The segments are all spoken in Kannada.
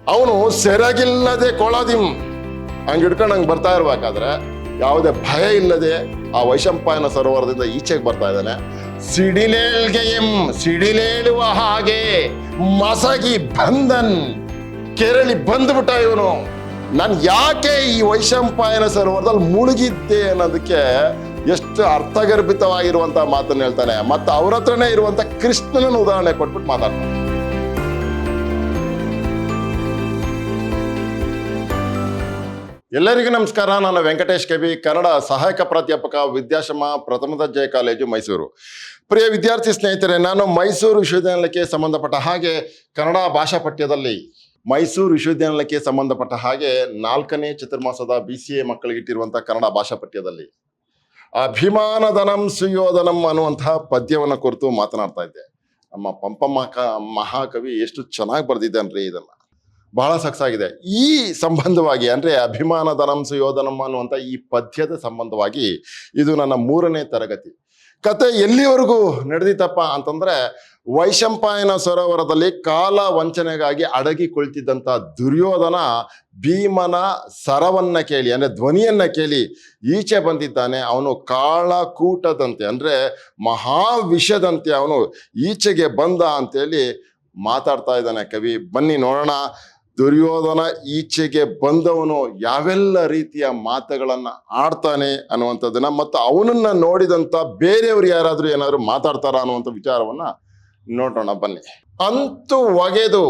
ಅವನು ಸೆರಗಿಲ್ಲದೆ ಕೊಳದಿಂ ಹಂಗೆ ಹಿಡ್ಕೊಂಡು ಹಂಗೆ ಬರ್ತಾ ಇರ್ಬೇಕಾದ್ರೆ ಯಾವುದೇ ಭಯ ಇಲ್ಲದೆ ಆ ವೈಶಂಪಾಯನ ಸರೋವರದಿಂದ ಈಚೆಗೆ ಬರ್ತಾ ಇದ್ದಾನೆ. ಸಿಡಿಲೇಳುವ ಹಾಗೆ ಮಸಗಿ ಬಂದನ್, ಕೆರಳಿ ಬಂದ್ಬಿಟ್ಟ ಇವನು. ನಾನು ಯಾಕೆ ಈ ವೈಶಂಪಾಯನ ಸರೋವರದಲ್ಲಿ ಮುಳುಗಿದ್ದೆ ಅನ್ನೋದಕ್ಕೆ ಎಷ್ಟು ಅರ್ಥಗರ್ಭಿತವಾಗಿರುವಂತಹ ಮಾತನ್ನು ಹೇಳ್ತಾನೆ. ಮತ್ತು ಅವ್ರ ಹತ್ರನೇ ಇರುವಂತ ಕೃಷ್ಣನ ಉದಾಹರಣೆ ಕೊಟ್ಬಿಟ್ಟು ಮಾತಾಡ್ತಾನೆ. ಎಲ್ಲರಿಗೂ ನಮಸ್ಕಾರ. ನಾನು ವೆಂಕಟೇಶ್ ಕೆಬಿ, ಕನ್ನಡ ಸಹಾಯಕ ಪ್ರಾಧ್ಯಾಪಕ, ವಿದ್ಯಾಶ್ರಮ ಪ್ರಥಮ ದರ್ಜೆ ಕಾಲೇಜು, ಮೈಸೂರು. ಪ್ರಿಯ ವಿದ್ಯಾರ್ಥಿ ಸ್ನೇಹಿತರೆ, ನಾನು ಮೈಸೂರು ವಿಶ್ವವಿದ್ಯಾನಿಲಯಕ್ಕೆ ಸಂಬಂಧಪಟ್ಟ ಹಾಗೆ ಕನ್ನಡ ಭಾಷಾ ಪಠ್ಯದಲ್ಲಿ ಮೈಸೂರು ವಿಶ್ವವಿದ್ಯಾನಿಲಯಕ್ಕೆ ಸಂಬಂಧಪಟ್ಟ ಹಾಗೆ 4ನೇ ಚತುರ್ಮಾಸದ BCA ಮಕ್ಕಳಿಗಿಟ್ಟಿರುವಂಥ ಕನ್ನಡ ಭಾಷಾ ಪಠ್ಯದಲ್ಲಿ ಅಭಿಮಾನಧನಂ ಸುಯೋಧನಂ ಅನ್ನುವಂತಹ ಪದ್ಯವನ್ನು ಕುರಿತು ಮಾತನಾಡ್ತಾ ಇದ್ದೆ. ನಮ್ಮ ಪಂಪ ಮಹಾಕವಿ ಎಷ್ಟು ಚೆನ್ನಾಗಿ ಬರೆದಿದ್ದಾನ್ರಿ, ಇದನ್ನ ಬಹಳ ಸೊಗಸಾಗಿದೆ. ಈ ಸಂಬಂಧವಾಗಿ ಅಂದರೆ ಅಭಿಮಾನಧನಂ ಸುಯೋಧನಂ ಅನ್ನುವಂಥ ಈ ಪದ್ಯದ ಸಂಬಂಧವಾಗಿ ಇದು ನನ್ನ 3ನೇ ತರಗತಿ. ಕತೆ ಎಲ್ಲಿವರೆಗೂ ನಡೆದಿತ್ತಪ್ಪ ಅಂತಂದ್ರೆ, ವೈಶಂಪಾಯನ ಸರೋವರದಲ್ಲಿ ಕಾಲ ವಂಚನೆಗಾಗಿ ಅಡಗಿ ಕುಳಿತಿದ್ದಂಥ ದುರ್ಯೋಧನ ಭೀಮನ ಸರವನ್ನ ಕೇಳಿ, ಅಂದ್ರೆ ಧ್ವನಿಯನ್ನ ಕೇಳಿ ಈಚೆ ಬಂದಿದ್ದಾನೆ. ಅವನು ಕಾಳಕೂಟದಂತೆ ಅಂದ್ರೆ ಮಹಾವಿಷದಂತೆ ಅವನು ಈಚೆಗೆ ಬಂದ ಅಂತೇಳಿ ಮಾತಾಡ್ತಾ ಇದ್ದಾನೆ ಕವಿ. ಬನ್ನಿ ನೋಡೋಣ, ದುರ್ಯೋಧನ ಈಚೆಗೆ ಬಂದವನು ಯಾವೆಲ್ಲ ರೀತಿಯ ಮಾತುಗಳನ್ನ ಆಡ್ತಾನೆ ಅನ್ನುವಂಥದ್ದನ್ನ, ಮತ್ತು ಅವನನ್ನ ನೋಡಿದಂತ ಬೇರೆಯವರು ಯಾರಾದ್ರೂ ಏನಾದ್ರು ಮಾತಾಡ್ತಾರ ಅನ್ನುವಂಥ ವಿಚಾರವನ್ನ ನೋಡೋಣ ಬನ್ನಿ. ಅಂತೂ ಒಗೆದು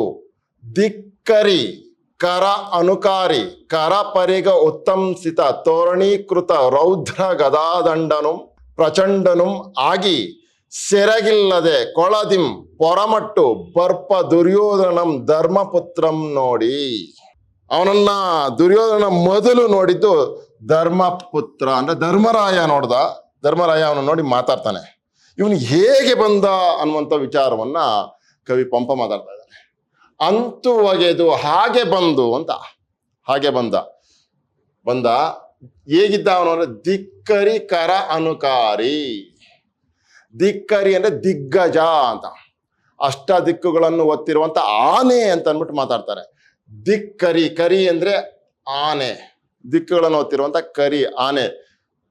ಧಿಕ್ಕರಿ ಕರ ಅನುಕಾರಿ ಕರ ಪರಿಗ ಉತ್ತಂಸಿತ ತೋರಣೀಕೃತ ರೌದ್ರ ಗದಾದಂಡನು ಪ್ರಚಂಡನು ಆಗಿ ಸೆರಗಿಲ್ಲದೆ ಕೊಳದಿಂ ಪೊರಮಟ್ಟು ಬರ್ಪ ದುರ್ಯೋಧನಂ ಧರ್ಮಪುತ್ರಂ ನೋಡಿ. ಅವನನ್ನ ದುರ್ಯೋಧನ ಮೊದಲು ನೋಡಿದ್ದು ಧರ್ಮಪುತ್ರ ಅಂದ್ರೆ ಧರ್ಮರಾಯ ನೋಡ್ದ. ಧರ್ಮರಾಯ ಅವನು ನೋಡಿ ಮಾತಾಡ್ತಾನೆ. ಇವನು ಹೇಗೆ ಬಂದ ಅನ್ನುವಂಥ ವಿಚಾರವನ್ನ ಕವಿ ಪಂಪ ಮಾತಾಡ್ತಾ ಇದ್ದಾನೆ. ಅಂತೂ ಒಗೆದು ಹಾಗೆ ಬಂದು ಅಂತ, ಹಾಗೆ ಬಂದ ಹೇಗಿದ್ದ ಅವನು ಅಂದ್ರೆ ಧಿಕ್ಕರಿ ಕರ ಅನುಕಾರಿ. ಧಿಕ್ಕರಿ ಅಂದ್ರೆ ದಿಗ್ಗಜ ಅಂತ, ಅಷ್ಟ ದಿಕ್ಕುಗಳನ್ನು ಒತ್ತಿರುವಂತ ಆನೆ ಅಂತ ಅಂದ್ಬಿಟ್ಟು ಮಾತಾಡ್ತಾರೆ. ಧಿಕ್ಕರಿ, ಕರಿ ಅಂದ್ರೆ ಆನೆ, ದಿಕ್ಕುಗಳನ್ನು ಒತ್ತಿರುವಂತ ಕರಿ ಆನೆ.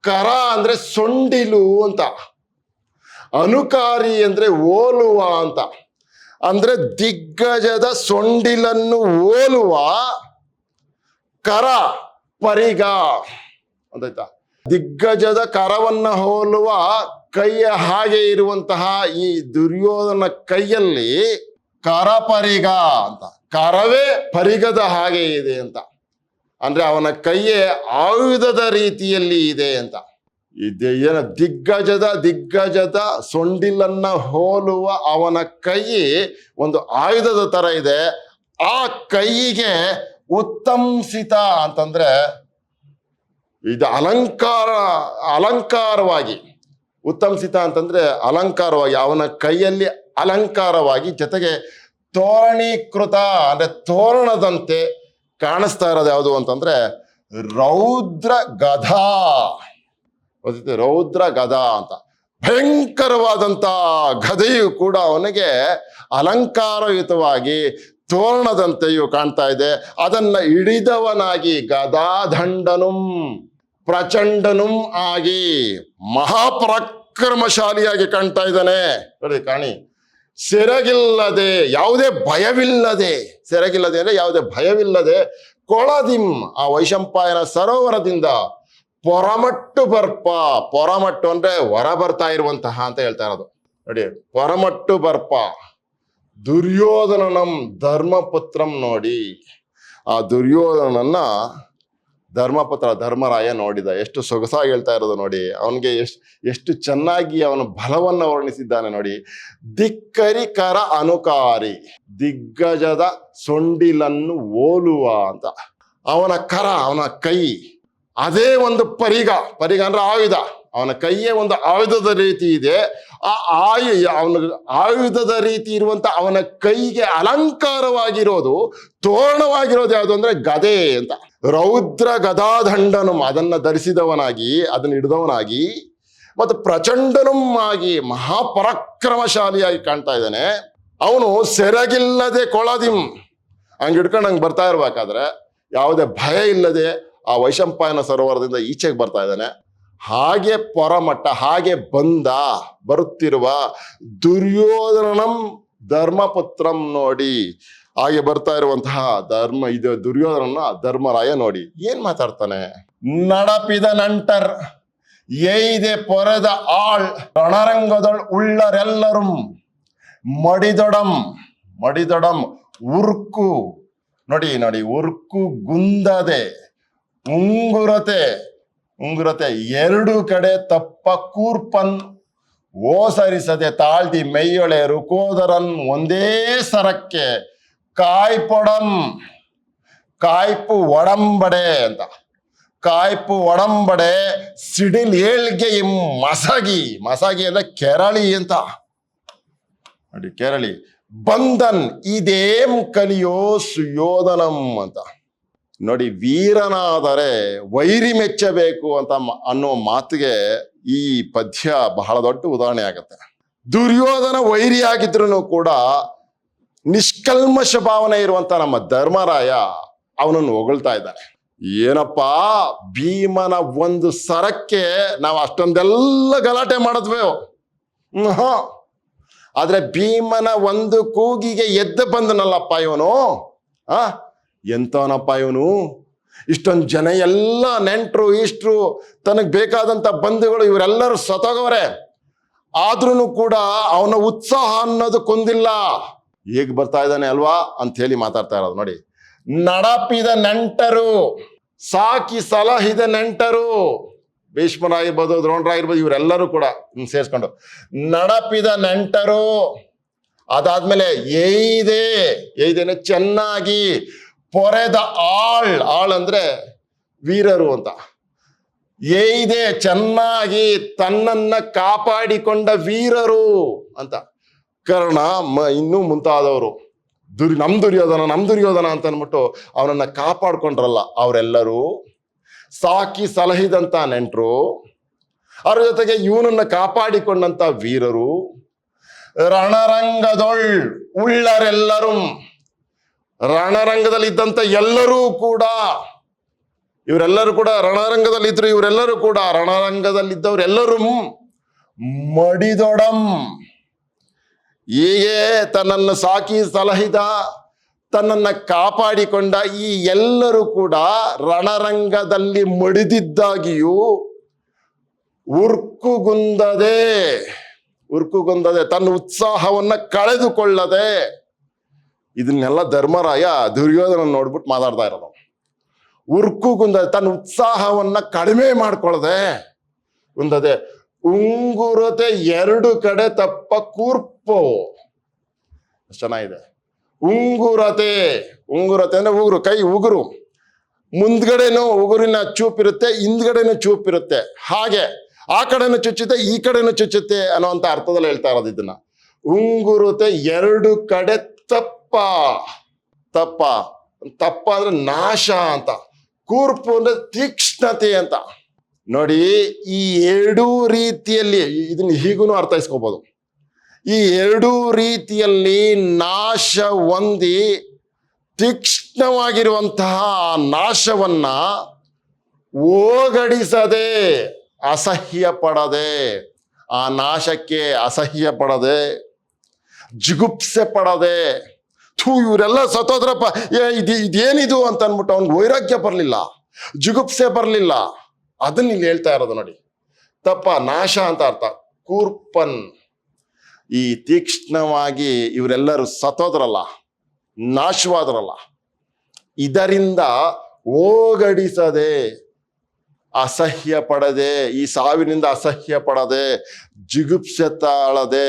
ಕರ ಅಂದ್ರೆ ಸೊಂಡಿಲು ಅಂತ, ಅನುಕಾರಿ ಅಂದ್ರೆ ಓಲುವ ಅಂತ. ಅಂದ್ರೆ ದಿಗ್ಗಜದ ಸೊಂಡಿಲನ್ನು ಓಲುವ ಕರ ಪರಿಗ ಅಂತಾಯ್ತಾ. ದಿಗ್ಗಜದ ಕರವನ್ನ ಹೋಲುವ ಕೈಯ ಹಾಗೆ ಇರುವಂತಹ ಈ ದುರ್ಯೋಧನ ಕೈಯಲ್ಲಿ ಕರಪರಿಗ ಅಂತ, ಕರವೇ ಪರಿಗದ ಹಾಗೆ ಇದೆ ಅಂತ. ಅಂದ್ರೆ ಅವನ ಕೈಯೇ ಆಯುಧದ ರೀತಿಯಲ್ಲಿ ಇದೆ ಅಂತ. ಏನ ದಿಗ್ಗಜದ ಸೊಂಡಿಲನ್ನ ಹೋಲುವ ಅವನ ಕೈ ಒಂದು ಆಯುಧದ ತರ ಇದೆ. ಆ ಕೈಯಿಗೆ ಉತ್ತಂಸಿತ ಅಂತಂದ್ರೆ ಇದು ಅಲಂಕಾರವಾಗಿ, ಉತ್ತಂಸಿತ ಅಂತಂದ್ರೆ ಅಲಂಕಾರವಾಗಿ, ಅವನ ಕೈಯಲ್ಲಿ ಅಲಂಕಾರವಾಗಿ, ಜೊತೆಗೆ ತೋರಣೀಕೃತ ಅಂದ್ರೆ ತೋರಣದಂತೆ ಕಾಣಿಸ್ತಾ ಇರೋದು ಯಾವುದು ಅಂತಂದ್ರೆ ರೌದ್ರ ಗದಾ. ರೌದ್ರ ಗದಾ ಅಂತ, ಭಯಂಕರವಾದಂತ ಗದೆಯು ಕೂಡ ಅವನಿಗೆ ಅಲಂಕಾರಯುತವಾಗಿ ತೋರಣದಂತೆಯೂ ಕಾಣ್ತಾ ಇದೆ. ಅದನ್ನ ಹಿಡಿದವನಾಗಿ ಗದಾದಂಡನುಂ ಪ್ರಚಂಡನುಂ ಆಗಿ ಮಹಾಪರಾಕ್ರಮಶಾಲಿಯಾಗಿ ಕಾಣ್ತಾ ಇದ್ದಾನೆ. ನೋಡಿ ಕಾಣಿ, ಸೆರಗಿಲ್ಲದೆ, ಯಾವುದೇ ಭಯವಿಲ್ಲದೆ, ಸೆರಗಿಲ್ಲದೆ ಅಂದ್ರೆ ಯಾವುದೇ ಭಯವಿಲ್ಲದೆ ಕೊಳದಿಂ ಆ ವೈಶಂಪಾಯನ ಸರೋವರದಿಂದ ಪೊರಮಟ್ಟು ಬರ್ಪ. ಪೊರಮಟ್ಟು ಅಂದ್ರೆ ಹೊರ ಬರ್ತಾ ಇರುವಂತಹ ಅಂತ ಹೇಳ್ತಾ ಇರೋದು ನೋಡಿ. ಪೊರಮಟ್ಟು ಬರ್ಪ ದುರ್ಯೋಧನನಂ ಧರ್ಮಪುತ್ರಂ ನೋಡಿ. ಆ ದುರ್ಯೋಧನನ್ನ ಧರ್ಮಪುತ್ರ ಧರ್ಮರಾಯ ನೋಡಿದ. ಎಷ್ಟು ಸೊಗಸಾಗಿ ಹೇಳ್ತಾ ಇರೋದು ನೋಡಿ. ಅವನಿಗೆ ಎಷ್ಟು ಚೆನ್ನಾಗಿ ಅವನ ಬಲವನ್ನ ವರ್ಣಿಸಿದ್ದಾನೆ ನೋಡಿ. ಧಿಕ್ಕರಿ ಕರ ಅನುಕಾರಿ, ದಿಗ್ಗಜದ ಸೊಂಡಿಲನ್ನು ಓಲುವ ಅಂತ. ಅವನ ಕರ, ಅವನ ಕೈ ಅದೇ ಒಂದು ಪರಿಗ ಅಂದ್ರೆ ಆಯುಧ. ಅವನ ಕೈಯೇ ಒಂದು ಆಯುಧದ ರೀತಿ ಇದೆ. ಆ ಅವನ ಆಯುಧದ ರೀತಿ ಇರುವಂತ ಅವನ ಕೈಗೆ ಅಲಂಕಾರವಾಗಿರೋದು, ತೋರಣವಾಗಿರೋದು ಯಾವುದು ಅಂದ್ರೆ ಗದೆ ಅಂತ. ರೌದ್ರ ಗದಾದಂಡನು ಅದನ್ನ ಧರಿಸಿದವನಾಗಿ, ಅದನ್ನ ಹಿಡಿದವನಾಗಿ, ಮತ್ತು ಪ್ರಚಂಡನಂ ಆಗಿ ಮಹಾಪರಾಕ್ರಮಶಾಲಿಯಾಗಿ ಕಾಣ್ತಾ ಇದ್ದಾನೆ. ಅವನು ಸೆರಗಿಲ್ಲದೆ ಕೊಳದಿಂ ಹಂಗೆ ಹಿಡ್ಕೊಂಡು ಹಂಗೆ ಬರ್ತಾ ಇರ್ಬೇಕಾದ್ರೆ ಯಾವುದೇ ಭಯ ಇಲ್ಲದೆ ಆ ವೈಶಂಪಾಯನ ಸರೋವರದಿಂದ ಈಚೆಗೆ ಬರ್ತಾ ಇದ್ದಾನೆ. ಹಾಗೆ ಪರಮಟ್ಟ ಹಾಗೆ ಬರುತ್ತಿರುವ ದುರ್ಯೋಧನಂ ಧರ್ಮಪುತ್ರಂ ನೋಡಿ, ಹಾಗೆ ಬರ್ತಾ ಇರುವಂತಹ ದುರ್ಯೋಧನನ ಧರ್ಮರಾಯ ನೋಡಿ ಏನ್ ಮಾತಾಡ್ತಾನೆ. ನಡಪಿದ ನಂಟರ್ ಎಯ್ದೆ ಪೊರೆದ ಆಳ್ ರಣರಂಗದೊಳ್ ಉಳ್ಳರೆಲ್ಲರೂ ಮಡಿದೊಡಂ ಉರ್ಕು ನೋಡಿ ಉರ್ಕು ಗುಂದದೆ ಉಂಗುರತೆ ಎರಡು ಕಡೆ ತಪ್ಪ ಕೂರ್ಪನ್ ಓಸರಿಸದೆ ತಾಳ್ದಿ ಮೆಯ್ಯೊಳೆ ರುಕೋದರನ್ ಒಂದೇ ಸರಕ್ಕೆ ಕಾಯ್ಪು ಒಡಂಬಡೆ ಅಂತ. ಕಾಯ್ಪು ಒಡಂಬಡೆ ಸಿಡಿಲ್ ಏಳ್ಗೆ ಮಸಗಿ ಅಂದ್ರೆ ಕೆರಳಿ ಅಂತ ನೋಡಿ. ಕೆರಳಿ ಬಂಧನ್ ಇದೇಂ ಕಲಿಯೋ ಸುಯೋಧನಂ ಅಂತ ನೋಡಿ. ವೀರನಾದರೆ ವೈರಿ ಮೆಚ್ಚಬೇಕು ಅಂತ ಅನ್ನೋ ಮಾತಿಗೆ ಈ ಪದ್ಯ ಬಹಳ ದೊಡ್ಡ ಉದಾಹರಣೆ ಆಗತ್ತೆ. ದುರ್ಯೋಧನ ವೈರಿ ಆಗಿದ್ರು ಕೂಡ ನಿಷ್ಕಲ್ಮಶ ಭಾವನೆ ಇರುವಂತ ನಮ್ಮ ಧರ್ಮರಾಯ ಅವನನ್ನು ಹೊಗಳ್ತಾ ಇದ್ದಾನೆ. ಏನಪ್ಪಾ, ಭೀಮನ ಒಂದು ಸರಕ್ಕೆ ನಾವು ಅಷ್ಟೊಂದೆಲ್ಲ ಗಲಾಟೆ ಮಾಡಿದ್ವಿ, ಆದ್ರೆ ಭೀಮನ ಒಂದು ಕೂಗಿಗೆ ಎದ್ದು ಬಂದನಲ್ಲಪ್ಪ ಇವನು. ಎಂತವನಪ್ಪ ಇವನು, ಇಷ್ಟೊಂದು ಜನ ಎಲ್ಲ ನೆಂಟರು ಇಷ್ಟರು ತನಗ್ ಬೇಕಾದಂತ ಬಂಧುಗಳು ಇವರೆಲ್ಲರೂ ಸತ್ತೋಗವ್ರೆ, ಆದ್ರೂ ಕೂಡ ಅವನ ಉತ್ಸಾಹ ಅನ್ನೋದು ಕೊಂದಿಲ್ಲ. ಹೇಗ್ ಬರ್ತಾ ಇದ್ದಾನೆ ಅಲ್ವಾ ಅಂತ ಹೇಳಿ ಮಾತಾಡ್ತಾ ಇರೋದು ನೋಡಿ. ನಡಪಿದ ನೆಂಟರು, ಸಾಕಿ ಸಲಹಿದ ನೆಂಟರು, ಭೀಷ್ಮರಾಗಿರ್ಬೋದು ದ್ರೋಣರಾಗಿರ್ಬೋದು ಇವರೆಲ್ಲರೂ ಕೂಡ ಸೇರಿಸ್ಕೊಂಡು ನಡಪಿದ ನೆಂಟರು. ಅದಾದ್ಮೇಲೆ ಏಯ್ದೇನೆ ಚೆನ್ನಾಗಿ ಪೊರೆದ ಆಳ್ ಅಂದ್ರೆ ವೀರರು ಅಂತ. ಏಯ್ದೆ ಚೆನ್ನಾಗಿ ತನ್ನನ್ನ ಕಾಪಾಡಿಕೊಂಡ ವೀರರು ಅಂತ. ಕರ್ಣ ಇನ್ನೂ ಮುಂತಾದವರು ನಮ್ ದುರ್ಯೋಧನ ಅಂತ ಅನ್ಬಿಟ್ಟು ಅವನನ್ನ ಕಾಪಾಡ್ಕೊಂಡ್ರಲ್ಲ ಅವರೆಲ್ಲರೂ. ಸಾಕಿ ಸಲಹಿದಂತ ನೆಂಟರು, ಅವ್ರ ಜೊತೆಗೆ ಇವನನ್ನ ಕಾಪಾಡಿಕೊಂಡಂತ ವೀರರು. ರಣರಂಗದೊಳ್ ಉಳ್ಳರೆಲ್ಲರೂ, ರಣರಂಗದಲ್ಲಿದ್ದಂತ ಎಲ್ಲರೂ ಕೂಡ, ಇವರೆಲ್ಲರೂ ಕೂಡ ರಣರಂಗದಲ್ಲಿದ್ರು. ಇವರೆಲ್ಲರೂ ಕೂಡ ರಣರಂಗದಲ್ಲಿದ್ದವರೆಲ್ಲರೂ ಮಡಿದೊಡಂ, ಹೀಗೆ ತನ್ನನ್ನು ಸಾಕಿ ಸಲಹಿದ ತನ್ನನ್ನ ಕಾಪಾಡಿಕೊಂಡ ಈ ಎಲ್ಲರೂ ಕೂಡ ರಣರಂಗದಲ್ಲಿ ಮಡಿದಿದ್ದಾಗಿಯೂ ಉರ್ಕುಗುಂದದೆ ತನ್ನ ಉತ್ಸಾಹವನ್ನ ಕಳೆದುಕೊಳ್ಳದೆ. ಇದನ್ನೆಲ್ಲ ಧರ್ಮರಾಯ ದುರ್ಯೋಧನ ನೋಡ್ಬಿಟ್ಟು ಮಾತಾಡ್ತಾ ಇರೋದು. ಉರ್ಕುಗುಂದದೆ, ತನ್ನ ಉತ್ಸಾಹವನ್ನ ಕಡಿಮೆ ಮಾಡ್ಕೊಳ್ಳದೆ ಗುಂದದೆ. ಉಂಗುರತೆ ಎರಡು ಕಡೆ ತಪ್ಪ ಕೂರ್ಪು, ಚೆನ್ನಾಗಿದೆ. ಉಂಗುರತೆ ಅಂದ್ರೆ ಉಗುರು, ಕೈ ಉಗುರು, ಮುಂದ್ಗಡೆನೂ ಉಗುರಿನ ಚೂಪಿರುತ್ತೆ, ಹಿಂದ್ಗಡೆನೂ ಚೂಪಿರುತ್ತೆ. ಹಾಗೆ ಆ ಕಡೆನೂ ಚುಚ್ಚುತ್ತೆ, ಈ ಕಡೆನೂ ಚುಚ್ಚುತ್ತೆ ಅನ್ನೋಂಥ ಅರ್ಥದಲ್ಲಿ ಹೇಳ್ತಾ ಇರೋದು ಇದನ್ನ. ಉಂಗುರತೆ ಎರಡು ಕಡೆ ತಪ್ಪ ಅಂದ್ರೆ ನಾಶ ಅಂತ, ಕೂರ್ಪು ಅಂದ್ರೆ ತೀಕ್ಷ್ಣತೆ ಅಂತ. ನೋಡಿ, ಈ ಎರಡೂ ರೀತಿಯಲ್ಲಿ ಇದನ್ನ ಹೀಗೂ ಅರ್ಥೈಸ್ಕೋಬಹುದು. ಈ ಎರಡೂ ರೀತಿಯಲ್ಲಿ ನಾಶ ಹೊಂದಿ ತೀಕ್ಷ್ಣವಾಗಿರುವಂತಹ ನಾಶವನ್ನ ಓಗಡಿಸದೆ, ಅಸಹ್ಯ ಪಡದೆ, ಆ ನಾಶಕ್ಕೆ ಅಸಹ್ಯ ಪಡದೆ, ಜಿಗುಪ್ಸೆ ಪಡದೆ, ಇವರೆಲ್ಲ ಸತ್ತೋದ್ರಪ್ಪ, ಇದೇನಿದು ಅಂತ ಅನ್ಬಿಟ್ಟು ಅವ್ನಿಗೆ ವೈರಾಗ್ಯ ಬರಲಿಲ್ಲ, ಜಿಗುಪ್ಸೆ ಬರಲಿಲ್ಲ. ಅದನ್ನ ಇಲ್ಲಿ ಹೇಳ್ತಾ ಇರೋದು ನೋಡಿ. ನಾಶ ಅಂತ ಅರ್ಥ. ಕೂರ್ಪನ್, ಈ ತೀಕ್ಷ್ಣವಾಗಿ ಇವರೆಲ್ಲರೂ ಸತ್ತೋದ್ರಲ್ಲ, ನಾಶವಾದ್ರಲ್ಲ, ಇದರಿಂದ ಓಗಡಿಸದೆ, ಅಸಹ್ಯ ಪಡದೆ, ಈ ಸಾವಿನಿಂದ ಅಸಹ್ಯ ಪಡದೆ, ಜಿಗುಪ್ಸೆ ತಾಳದೆ,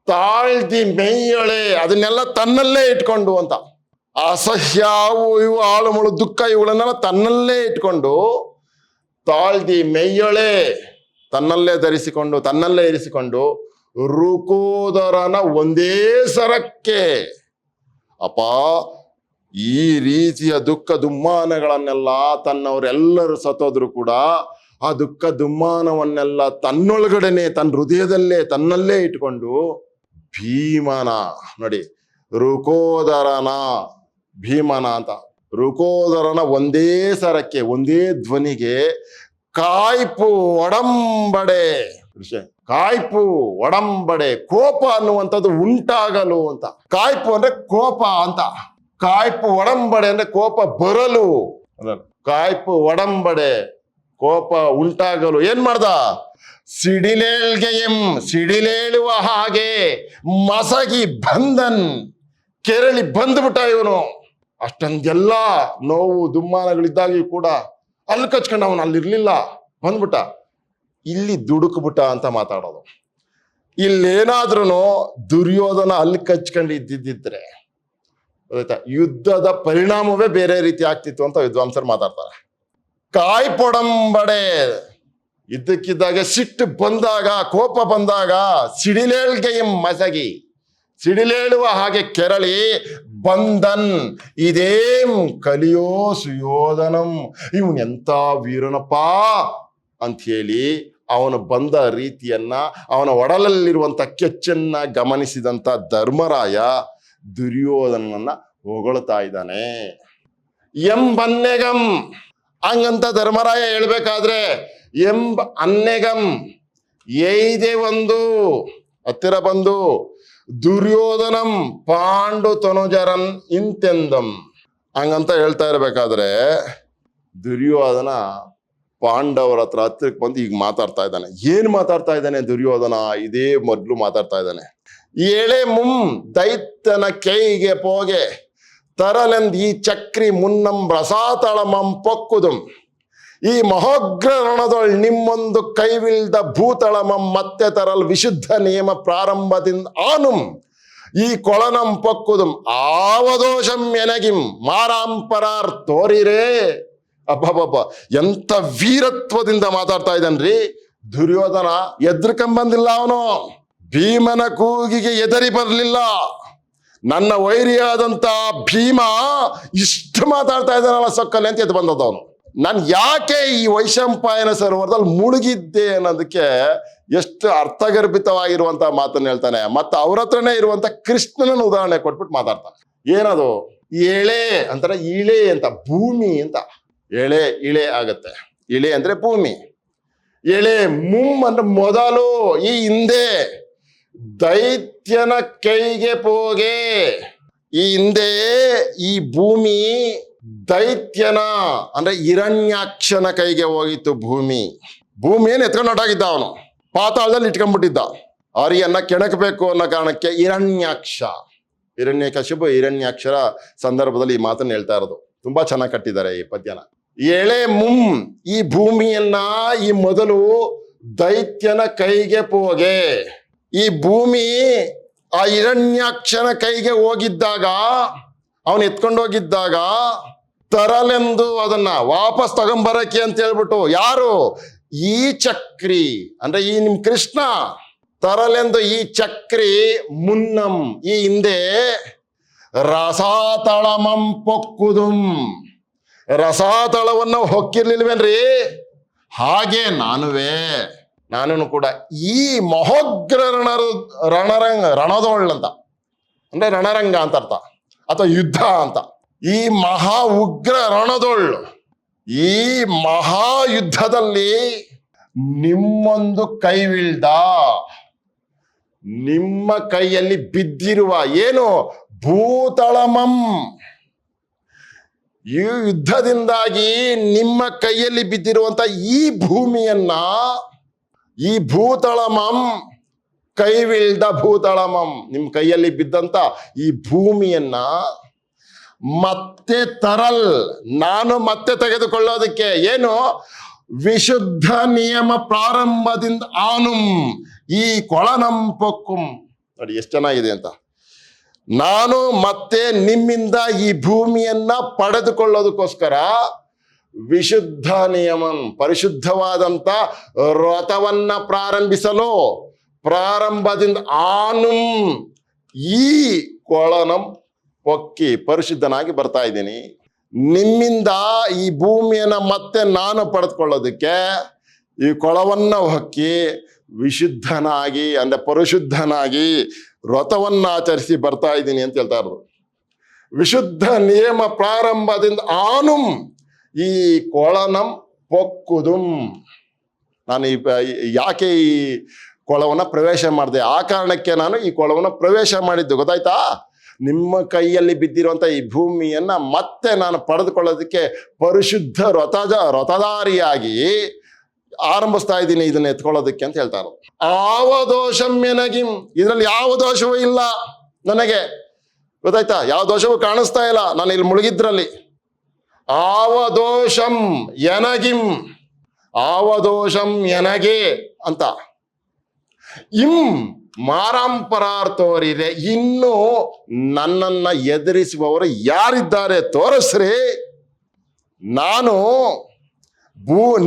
ತಾಳ್ದಿ ಮೆಯ್ಯಳೆ, ಅದನ್ನೆಲ್ಲ ತನ್ನಲ್ಲೇ ಇಟ್ಕೊಂಡು ಅಂತ. ಅಸಹ್ಯ, ಇವು ಆಳುಮಳು ದುಃಖ ಇವುಗಳನ್ನೆಲ್ಲ ತನ್ನಲ್ಲೇ ಇಟ್ಕೊಂಡು, ತಾಳ್ದಿ ಮೆಯ್ಯಳೆ, ತನ್ನಲ್ಲೇ ಧರಿಸಿಕೊಂಡು ತನ್ನಲ್ಲೇ ಇರಿಸಿಕೊಂಡು, ರುಕೋದರನ ಒಂದೇ ಸರಕ್ಕೆ. ಅಪ್ಪ, ಈ ರೀತಿಯ ದುಃಖ ದುಮ್ಮಾನಗಳನ್ನೆಲ್ಲ ತನ್ನವರೆಲ್ಲರೂ ಸತ್ತೋದ್ರು ಕೂಡ ಆ ದುಃಖ ದುಮ್ಮಾನವನ್ನೆಲ್ಲ ತನ್ನೊಳಗಡೆನೆ, ತನ್ನ ಹೃದಯದಲ್ಲೇ ತನ್ನಲ್ಲೇ ಇಟ್ಕೊಂಡು ಭೀಮನ ನೋಡಿ, ರುಕೋದರನ ಭೀಮನ ಅಂತ. ರುಕೋದರನ ಒಂದೇ ಸರಕ್ಕೆ ಒಂದೇ ಧ್ವನಿಗೆ ಕಾಯ್ಪು ಒಡಂಬಡೆ, ಕಾಯ್ಪು ಒಡಂಬಡೆ, ಕೋಪ ಅನ್ನುವಂಥದ್ದು ಉಂಟಾಗಲು ಅಂತ. ಕಾಯ್ಪು ಅಂದ್ರೆ ಕೋಪ ಅಂತ, ಕಾಯ್ಪು ಒಡಂಬಡೆ ಅಂದ್ರೆ ಕೋಪ ಬರಲು. ಕಾಯ್ಪು ಒಡಂಬಡೆ ಕೋಪ ಉಂಟಾಗಲು ಏನ್ ಮಾಡ್ದ? ಸಿಡಿಲೇಳ್ಗೆಯಂ, ಸಿಡಿಲೇಳುವ ಹಾಗೆ, ಮಸಗಿ ಬಂದನ್, ಕೆರಳಿ ಬಂದ್ಬಿಟ್ಟ ಇವನು. ಅಷ್ಟೊಂದೆಲ್ಲ ನೋವು ದುಮ್ಮಾನಗಳಿದ್ದಾಗಿಯೂ ಕೂಡ ಅಲ್ಲಿ ಕಚ್ಕೊಂಡು ಅವನು ಅಲ್ಲಿರ್ಲಿಲ್ಲ, ಬಂದ್ಬಿಟ್ಟ. ಇಲ್ಲಿ ದುಡುಕ್ಬಿಟ್ಟ ಅಂತ ಮಾತಾಡೋದು. ಇಲ್ಲೇನಾದ್ರೂ ದುರ್ಯೋಧನ ಅಲ್ಲಿ ಕಚ್ಕೊಂಡು ಇದ್ದಿದ್ದಿದ್ರೆ ಗೊತ್ತಾಯ್ತಾ, ಯುದ್ಧದ ಪರಿಣಾಮವೇ ಬೇರೆ ರೀತಿ ಆಗ್ತಿತ್ತು ಅಂತ ವಿದ್ವಾಂಸರು ಮಾತಾಡ್ತಾರೆ. ಕಾಯ್ಪೊಡಂಬಡೆ, ಇದ್ದಕ್ಕಿದ್ದಾಗೆ ಸಿಟ್ಟು ಬಂದಾಗ, ಕೋಪ ಬಂದಾಗ, ಸಿಡಿಲೇಳ್ಗೆಯಂ ಮಸಗಿ, ಸಿಡಿಲೇಳುವ ಹಾಗೆ ಕೆರಳಿ ಬಂದನ್, ಇದೇಂ ಕಲಿಯೋ ಸುಯೋಧನಂ, ಇವನ್ ಎಂತ ವೀರನಪ್ಪ ಅಂತ ಹೇಳಿ ಅವನು ಬಂದ ರೀತಿಯನ್ನ, ಅವನ ಒಡಲಲ್ಲಿರುವಂತ ಕೆಚ್ಚನ್ನ ಗಮನಿಸಿದಂತ ಧರ್ಮರಾಯ ದುರ್ಯೋಧನನ್ನ ಹೊಗಳ್ತಾ ಇದ್ದಾನೆ. ಎಂಬನ್ನೆಗಂ, ಹಂಗಂತ ಧರ್ಮರಾಯ ಹೇಳ್ಬೇಕಾದ್ರೆ ಎಂಬ ಅನ್ನೆಗಂ ಏಯ್ದೆ ಒಂದು ಹತ್ತಿರ ಬಂದು ದುರ್ಯೋಧನಂ ಪಾಂಡು ತನುಜರನ್ ಇಂತೆಂದಂ, ಹಂಗಂತ ಹೇಳ್ತಾ ಇರ್ಬೇಕಾದ್ರೆ ದುರ್ಯೋಧನ ಪಾಂಡವರ ಹತ್ರಕ್ಕೆ ಬಂದು ಈಗ ಮಾತಾಡ್ತಾ ಇದ್ದಾನೆ. ಏನ್ ಮಾತಾಡ್ತಾ ಇದ್ದಾನೆ ದುರ್ಯೋಧನ? ಇದೇ ಮೊದ್ಲು ಮಾತಾಡ್ತಾ ಇದ್ದಾನೆ. ಎಳೆ ಮುಂ ದೈತ್ಯನ ಕೈಗೆ ಪೋಗೆ ತರಲೆಂದ್ ಈ ಚಕ್ರಿ ಮುನ್ನಂ ರಸಾತಳಮಂ ಪೊಕ್ಕುದುಂ, ಈ ಮಹೋಗ್ರ ರಣದೊಳ್ ನಿಮ್ಮೊಂದು ಕೈವಿಲ್ದ ಭೂತಳಮಂ ಮತ್ತೆ ತರಲ್ ವಿಶುದ್ಧ ನಿಯಮ ಪ್ರಾರಂಭದಿಂದ ಆನುಂ, ಈ ಕೊಳನಂ ಪೊಕ್ಕುದುಂ ಆವದೋಷಂ ಎನಗಿಂ ಮಾರಾಂಪರಾರ್ ತೋರಿರೇ. ಅಬ್ಬಬ್ಬಬ್ಬ, ಎಂತ ವೀರತ್ವದಿಂದ ಮಾತಾಡ್ತಾ ಇದ್ದಾನ್ರಿ ದುರ್ಯೋಧನ. ಎದ್ರಕಂಬಂದಿಲ್ಲ ಅವನು, ಭೀಮನ ಕೂಗಿಗೆ ಎದರಿ ಬರಲಿಲ್ಲ. ನನ್ನ ವೈರಿಯಾದಂತ ಭೀಮ ಇಷ್ಟು ಮಾತಾಡ್ತಾ ಇದ್ದಾನಲ್ಲ ಸೊಕ್ಕಲ್ಲಿ ಅಂತ ಎದ್ದು ಬಂದದವನು. ನಾನು ಯಾಕೆ ಈ ವೈಶಂಪಾಯನ ಸರೋವರದಲ್ಲಿ ಮುಳುಗಿದ್ದೆ ಅನ್ನೋದಕ್ಕೆ ಎಷ್ಟು ಅರ್ಥಗರ್ಭಿತವಾಗಿರುವಂತ ಮಾತನ್ನ ಹೇಳ್ತಾನೆ. ಮತ್ತೆ ಅವ್ರ ಹತ್ರನೇ ಇರುವಂತ ಕೃಷ್ಣನ ಉದಾಹರಣೆ ಕೊಟ್ಬಿಟ್ಟು ಮಾತಾಡ್ತಾನೆ. ಏನದು? ಎಳೆ ಅಂತಾರೆ, ಇಳೆ ಅಂತ, ಭೂಮಿ ಅಂತ. ಎಳೆ ಇಳೆ ಆಗತ್ತೆ. ಇಳೆ ಅಂದ್ರೆ ಭೂಮಿ, ಎಳೆ ಮುಮ್ ಅಂದ್ರೆ ಮೊದಲು, ಈ ಹಿಂದೆ. ದೈತ್ಯನ ಕೈಗೆ ಪೋಗೆ, ಈ ಹಿಂದೆ ಈ ಭೂಮಿ ದೈತ್ಯನ ಅಂದ್ರೆ ಹಿರಣ್ಯಾಕ್ಷನ ಕೈಗೆ ಹೋಗಿತ್ತು ಭೂಮಿ. ಭೂಮಿಯನ್ನು ಎತ್ಕೊಂಡು ಹೊರಟಾಗಿದ್ದ ಅವನು, ಪಾತಾಳದಲ್ಲಿ ಇಟ್ಕೊಂಡ್ಬಿಟ್ಟಿದ್ದ. ಅರಿಯನ್ನ ಕೆಣಕಬೇಕು ಅನ್ನೋ ಕಾರಣಕ್ಕೆ ಹಿರಣ್ಯಕಶಿಪು ಹಿರಣ್ಯಾಕ್ಷರ ಸಂದರ್ಭದಲ್ಲಿ ಈ ಮಾತನ್ನ ಹೇಳ್ತಾ ಇರೋದು. ತುಂಬಾ ಚೆನ್ನಾಗಿ ಕಟ್ಟಿದ್ದಾರೆ ಈ ಪದ್ಯನ. ಎಳೆ ಮುಂ, ಈ ಭೂಮಿಯನ್ನ ಈ ಮೊದಲು ದೈತ್ಯನ ಕೈಗೆ ಪೋಗೆ, ಈ ಭೂಮಿ ಆ ಹಿರಣ್ಯಾಕ್ಷನ ಕೈಗೆ ಹೋಗಿದ್ದಾಗ, ಅವನು ಎತ್ಕೊಂಡು ಹೋಗಿದ್ದಾಗ ತರಲೆಂದು ಅದನ್ನ ವಾಪಸ್ ತಗೊಂಬರಕ್ಕೆ ಅಂತ ಹೇಳ್ಬಿಟ್ಟು, ಯಾರು? ಈ ಚಕ್ರಿ ಅಂದ್ರೆ ಈ ನಿಮ್ ಕೃಷ್ಣ ತರಲೆಂದು ಈ ಚಕ್ರಿ ಮುನ್ನಂ, ಈ ಹಿಂದೆ ರಸಾತಳಮಂ ಪೊಕ್ಕುದುಂ, ರಸಾತಳವನ್ನು ಹೊಕ್ಕಿರ್ಲಿಲ್ವೇನ್ರಿ? ಹಾಗೆ ನಾನು ಕೂಡ ಈ ಮಹೋಗ್ರ ರಣದೊಳ್ ಅಂತ ಅಂದ್ರೆ ರಣರಂಗ ಅಂತ ಅರ್ಥ, ಅಥವಾ ಯುದ್ಧ ಅಂತ. ಈ ಮಹಾ ಉಗ್ರ ರಣದೊಳ್ಳು, ಈ ಮಹಾಯುದ್ಧದಲ್ಲಿ ನಿಮ್ಮೊಂದು ಕೈವಿಲ್ದ, ನಿಮ್ಮ ಕೈಯಲ್ಲಿ ಬಿದ್ದಿರುವ ಏನು ಭೂತಳಮಂ, ಈ ಯುದ್ಧದಿಂದಾಗಿ ನಿಮ್ಮ ಕೈಯಲ್ಲಿ ಬಿದ್ದಿರುವಂತ ಈ ಭೂಮಿಯನ್ನ, ಈ ಭೂತಳಮಂ ಕೈವಿಲ್ದ ಭೂತಳಮಂ, ನಿಮ್ಮ ಕೈಯಲ್ಲಿ ಬಿದ್ದಂತ ಈ ಭೂಮಿಯನ್ನ ಮತ್ತೆ ತರಲ್, ನಾನು ಮತ್ತೆ ತೆಗೆದುಕೊಳ್ಳೋದಕ್ಕೆ, ಏನು ವಿಶುದ್ಧ ನಿಯಮ ಪ್ರಾರಂಭದಿಂದ ಆನುಂ, ಈ ಕೊಳನಂ ಪೊಕ್ಕುಂ. ನೋಡಿ ಎಷ್ಟು ಚೆನ್ನಾಗಿದೆ ಅಂತ. ನಾನು ಮತ್ತೆ ನಿಮ್ಮಿಂದ ಈ ಭೂಮಿಯನ್ನ ಪಡೆದುಕೊಳ್ಳೋದಕ್ಕೋಸ್ಕರ ವಿಶುದ್ಧ ನಿಯಮಂ, ಪರಿಶುದ್ಧವಾದಂತ ವ್ರತವನ್ನ ಪ್ರಾರಂಭಿಸಲು ಪ್ರಾರಂಭದಿಂದ ಆನುಂ, ಈ ಕೊಳನಂ ಪೊಕ್ಕಿ ಪರಿಶುದ್ಧನಾಗಿ ಬರ್ತಾ ಇದ್ದೀನಿ. ನಿಮ್ಮಿಂದ ಈ ಭೂಮಿಯನ್ನ ಮತ್ತೆ ನಾನು ಪಡೆದುಕೊಳ್ಳೋದಕ್ಕೆ ಈ ಕೊಳವನ್ನ ಹೊಕ್ಕಿ ವಿಶುದ್ಧನಾಗಿ ಅಂದ್ರೆ ಪರಿಶುದ್ಧನಾಗಿ ವ್ರತವನ್ನ ಆಚರಿಸಿ ಬರ್ತಾ ಇದ್ದೀನಿ ಅಂತ ಹೇಳ್ತಾ ಇರೋದು. ವಿಶುದ್ಧ ನಿಯಮ ಪ್ರಾರಂಭದಿಂದ ಆನುಂ ಈ ಕೊಳನಂ ಪೊಕ್ಕುದುಂ. ನಾನು ಯಾಕೆ ಈ ಕೊಳವನ್ನ ಪ್ರವೇಶ ಮಾಡಿದೆ, ಆ ಕಾರಣಕ್ಕೆ ನಾನು ಈ ಕೊಳವನ್ನ ಪ್ರವೇಶ ಮಾಡಿದ್ದು ಗೊತ್ತಾಯ್ತಾ. ನಿಮ್ಮ ಕೈಯಲ್ಲಿ ಬಿದ್ದಿರುವಂತ ಈ ಭೂಮಿಯನ್ನ ಮತ್ತೆ ನಾನು ಪಡೆದುಕೊಳ್ಳೋದಕ್ಕೆ ಪರಿಶುದ್ಧ ವ್ರತಧಾರಿಯಾಗಿ ಆರಂಭಿಸ್ತಾ ಇದ್ದೀನಿ ಇದನ್ನ ಎತ್ಕೊಳ್ಳೋದಕ್ಕೆ ಅಂತ ಹೇಳ್ತಾರೆ. ಆವ ದೋಷಂ ಎನಗಿಂ, ಇದರಲ್ಲಿ ಯಾವ ದೋಷವೂ ಇಲ್ಲ ನನಗೆ ಗೊತ್ತಾಯ್ತಾ, ಯಾವ ದೋಷವೂ ಕಾಣಿಸ್ತಾ ಇಲ್ಲ ನಾನು ಇಲ್ಲಿ ಮುಳುಗಿದ್ರಲ್ಲಿ. ಆವ ದೋಷಂ ಎನಗಿಂ, ಆವ ದೋಷಂ ಎನಗೆ ಅಂತ. ಇಂ ಮಾರಾಂಪರಾರ್ಥೋರಿರೆ, ಇನ್ನು ನನ್ನನ್ನ ಎದುರಿಸುವವರು ಯಾರಿದ್ದಾರೆ ತೋರಿಸ್ರಿ. ನಾನು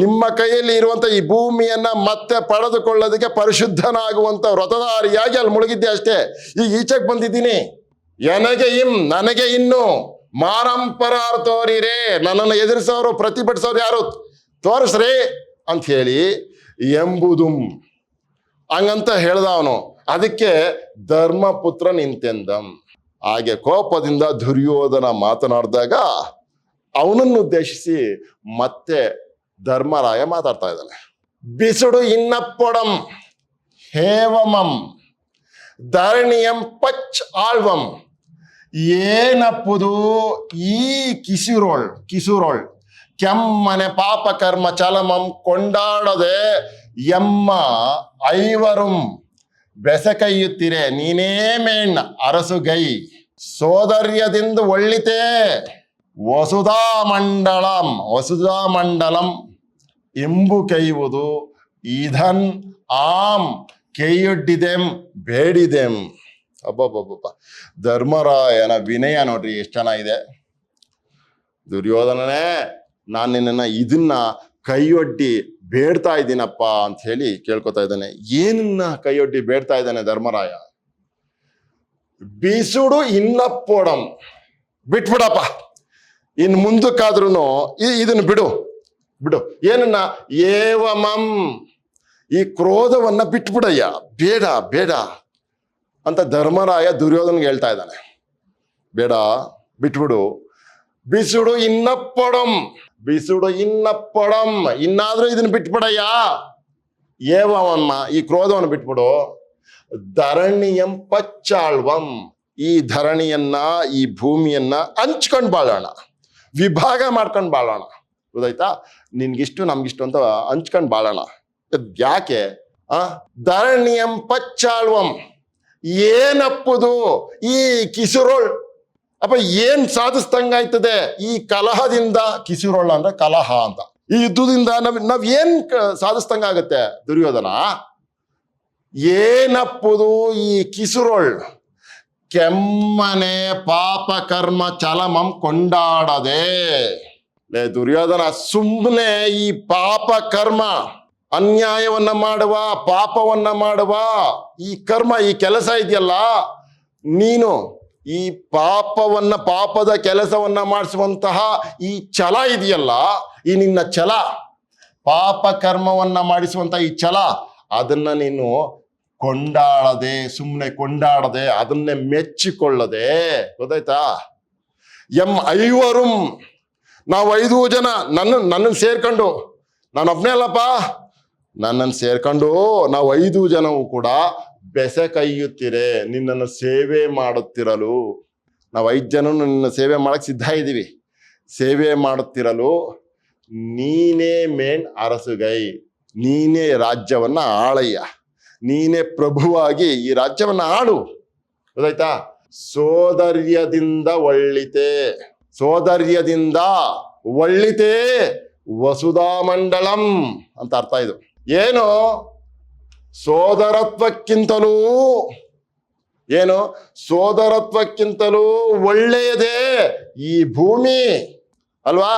ನಿಮ್ಮ ಕೈಯಲ್ಲಿ ಇರುವಂತ ಈ ಭೂಮಿಯನ್ನ ಮತ್ತೆ ಪಡೆದುಕೊಳ್ಳೋದಕ್ಕೆ ಪರಿಶುದ್ಧನಾಗುವಂತ ವ್ರತಧಾರಿಯಾಗಿ ಅಲ್ಲಿ ಮುಳುಗಿದ್ದೆ ಅಷ್ಟೇ. ಈಗ ಈಚೆಗೆ ಬಂದಿದ್ದೀನಿ. ನನಗೆ ಇನ್ನು ಮಾರಾಂಪರಾರ್ಥೋರಿರೆ, ನನ್ನನ್ನು ಎದುರಿಸೋರು ಪ್ರತಿಭಟಿಸೋರು ಯಾರು ತೋರಿಸ್ರಿ ಅಂತ ಹೇಳಿ ಎಂಬುದು ಹಂಗಂತ ಹೇಳ್ದ ಅವನು. ಅದಕ್ಕೆ ಧರ್ಮಪುತ್ರ ನಿಂತೆಂದಂ. ಹಾಗೆ ಕೋಪದಿಂದ ದುರ್ಯೋಧನ ಮಾತನಾಡಿದಾಗ ಅವನನ್ನು ಉದ್ದೇಶಿಸಿ ಮತ್ತೆ ಧರ್ಮರಾಯ ಮಾತಾಡ್ತಾ ಇದ್ದಾನೆ. ಬಿಸುಡು ಇನ್ನಪ್ಪೊಡಂ ಹೇವಮಂ ಧರಣಿಯಂ ಪಚ್ ಆಳ್ವಂ. ಏನಪ್ಪುದು ಈ ಕಿಸುರೋಳ್ ಕೆಮ್ಮನೆ ಪಾಪ ಕರ್ಮ ಚಲಮಂ ಕೊಂಡಾಡದೆ ಎಮ್ಮ ಐವರುಂ ಬೆಸಕೈಯುತ್ತಿರೆ ನೀನೇ ಮೇಣ್ ಅರಸುಗೈ ಸೋದರ್ಯದಿಂದ ಒಳ್ಳಿತೆ ವಸುಧಾಮಂಡಲಂ ಎಂಬು ಕೈಯುವುದು ಇದನ್ ಆಮ್ ಕೈಯೊಡ್ಡಿದೆಂ ಬೇಡಿದೆಂ. ಅಬ್ಬಬ್ಬಬ್ಬ, ಧರ್ಮರಾಯನ ವಿನಯ ನೋಡ್ರಿ ಎಷ್ಟು ಚೆನ್ನಾಗಿದೆ. ದುರ್ಯೋಧನನೇ, ನಾನು ನಿನ್ನ ಇದನ್ನ ಕೈಯೊಡ್ಡಿ ಬೇಡ್ತಾ ಇದ್ದೀನಪ್ಪ ಅಂತ ಹೇಳಿ ಕೇಳ್ಕೊತಾ ಇದ್ದಾನೆ. ಏನನ್ನ ಕೈಯೊಡ್ಡಿ ಬೇಡ್ತಾ ಇದ್ದಾನೆ ಧರ್ಮರಾಯ? ಬಿಸುಡು ಇನ್ನಪ್ಪೋಡಂ, ಬಿಟ್ಬಿಡಪ್ಪ, ಇನ್ ಮುಂದಕ್ಕಾದ್ರೂ ಇದನ್ನ ಬಿಡು. ಏನನ್ನ? ಏವಮಂ, ಈ ಕ್ರೋಧವನ್ನ ಬಿಟ್ಬಿಡಯ್ಯ, ಬೇಡ ಅಂತ ಧರ್ಮರಾಯ ದುರ್ಯೋಧನ್ಗೆ ಹೇಳ್ತಾ ಇದ್ದಾನೆ. ಬೇಡ, ಬಿಟ್ಬಿಡು. ಬಿಸುಡು ಇನ್ನಪ್ಪೊಡಂ, ಇನ್ನಾದ್ರೂ ಇದನ್ನ ಬಿಟ್ಬಿಡಯ್ಯ. ಏವಮಮ್ಮ, ಈ ಕ್ರೋಧವನ್ನು ಬಿಟ್ಬಿಡು. ಧರಣಿಯಂ ಪಚ್ಚಾಳ್ವಂ, ಈ ಧರಣಿಯನ್ನ, ಈ ಭೂಮಿಯನ್ನ ಹಂಚ್ಕೊಂಡು ಬಾಳೋಣ, ವಿಭಾಗ ಮಾಡ್ಕೊಂಡು ಬಾಳೋಣ. ಗೊತ್ತಾಯ್ತಾ? ನಿನ್ಗಿಷ್ಟು ನಮ್ಗಿಷ್ಟು ಅಂತ ಹಂಚ್ಕೊಂಡು ಬಾಳೋಣ. ಯಾಕೆ? ಧರಣಿಯಂ ಪಚ್ಚಾಳ್ವಂ, ಏನಪ್ಪುದು ಈ ಕಿಸುರೋಳ್. ಅಪ್ಪ ಏನ್ ಸಾಧಿಸ್ದಂಗಾಯ್ತದೆ ಈ ಕಲಹದಿಂದ? ಕಿಸುರೋಳ ಅಂದ್ರೆ ಕಲಹ ಅಂತ. ಈ ಯುದ್ಧದಿಂದ ನಾವ್ ಏನ್ ಸಾಧಿಸ್ದಂಗಾಗತ್ತೆ ದುರ್ಯೋಧನ? ಏನಪ್ಪುದು ಈ ಕಿಸುರೋಳ್ ಕೆಮ್ಮನೆ ಪಾಪ ಕರ್ಮ ಚಲಮಂ ಕೊಂಡಾಡದೆ. ದುರ್ಯೋಧನ, ಸುಮ್ಮನೆ ಈ ಪಾಪ ಕರ್ಮ, ಅನ್ಯಾಯವನ್ನ ಮಾಡುವ, ಪಾಪವನ್ನ ಮಾಡುವ ಈ ಕರ್ಮ, ಈ ಕೆಲಸ ಇದೆಯಲ್ಲ, ನೀನು ಈ ಪಾಪದ ಕೆಲಸವನ್ನ ಮಾಡಿಸುವಂತಹ ಈ ಛಲ ಇದೆಯಲ್ಲ, ಈ ನಿನ್ನ ಛಲ, ಪಾಪ ಕರ್ಮವನ್ನ ಮಾಡಿಸುವಂತ ಈ ಛಲ, ಅದನ್ನ ನೀನು ಸುಮ್ಮನೆ ಕೊಂಡಾಡದೆ, ಅದನ್ನೇ ಮೆಚ್ಚಿಕೊಳ್ಳದೆ. ಗೊತ್ತಾಯ್ತಾ? ಐವರುಂ, ನಾವು 5 ಜನ ನನ್ನನ್ನು ಸೇರ್ಕೊಂಡು, ನಾನೊಬ್ನೇ ಅಲ್ಲಪ್ಪ, ನನ್ನನ್ನು ಸೇರ್ಕೊಂಡು ನಾವು 5 ಜನವು ಕೂಡ ಬೆಸೆ ಕೈಯುತ್ತೀರೆ, ನಿನ್ನನ್ನು ಸೇವೆ ಮಾಡುತ್ತಿರಲು. ನಾವು 5 ಜನ ನಿನ್ನ ಸೇವೆ ಮಾಡಕ್ ಸಿದ್ಧ ಇದ್ದೀವಿ. ಸೇವೆ ಮಾಡುತ್ತಿರಲು ನೀನೇ ಮೇನ್ ಅರಸುಗೈ, ನೀನೇ ರಾಜ್ಯವನ್ನ ಆಳಯ್ಯ, ನೀನೇ ಪ್ರಭುವಾಗಿ ಈ ರಾಜ್ಯವನ್ನ ಆಡು. ಗೊತ್ತಾಯ್ತಾ? ಸೋದರ್ಯದಿಂದ ಒಳ್ಳಿತೆ ವಸುಧಾಮಂಡಲಂ ಅಂತ ಅರ್ಥ ಇದು. ಏನು? ಸೋದರತ್ವಕ್ಕಿಂತಲೂ ಒಳ್ಳೆಯದೇ ಈ ಭೂಮಿ ಅಲ್ವಾ?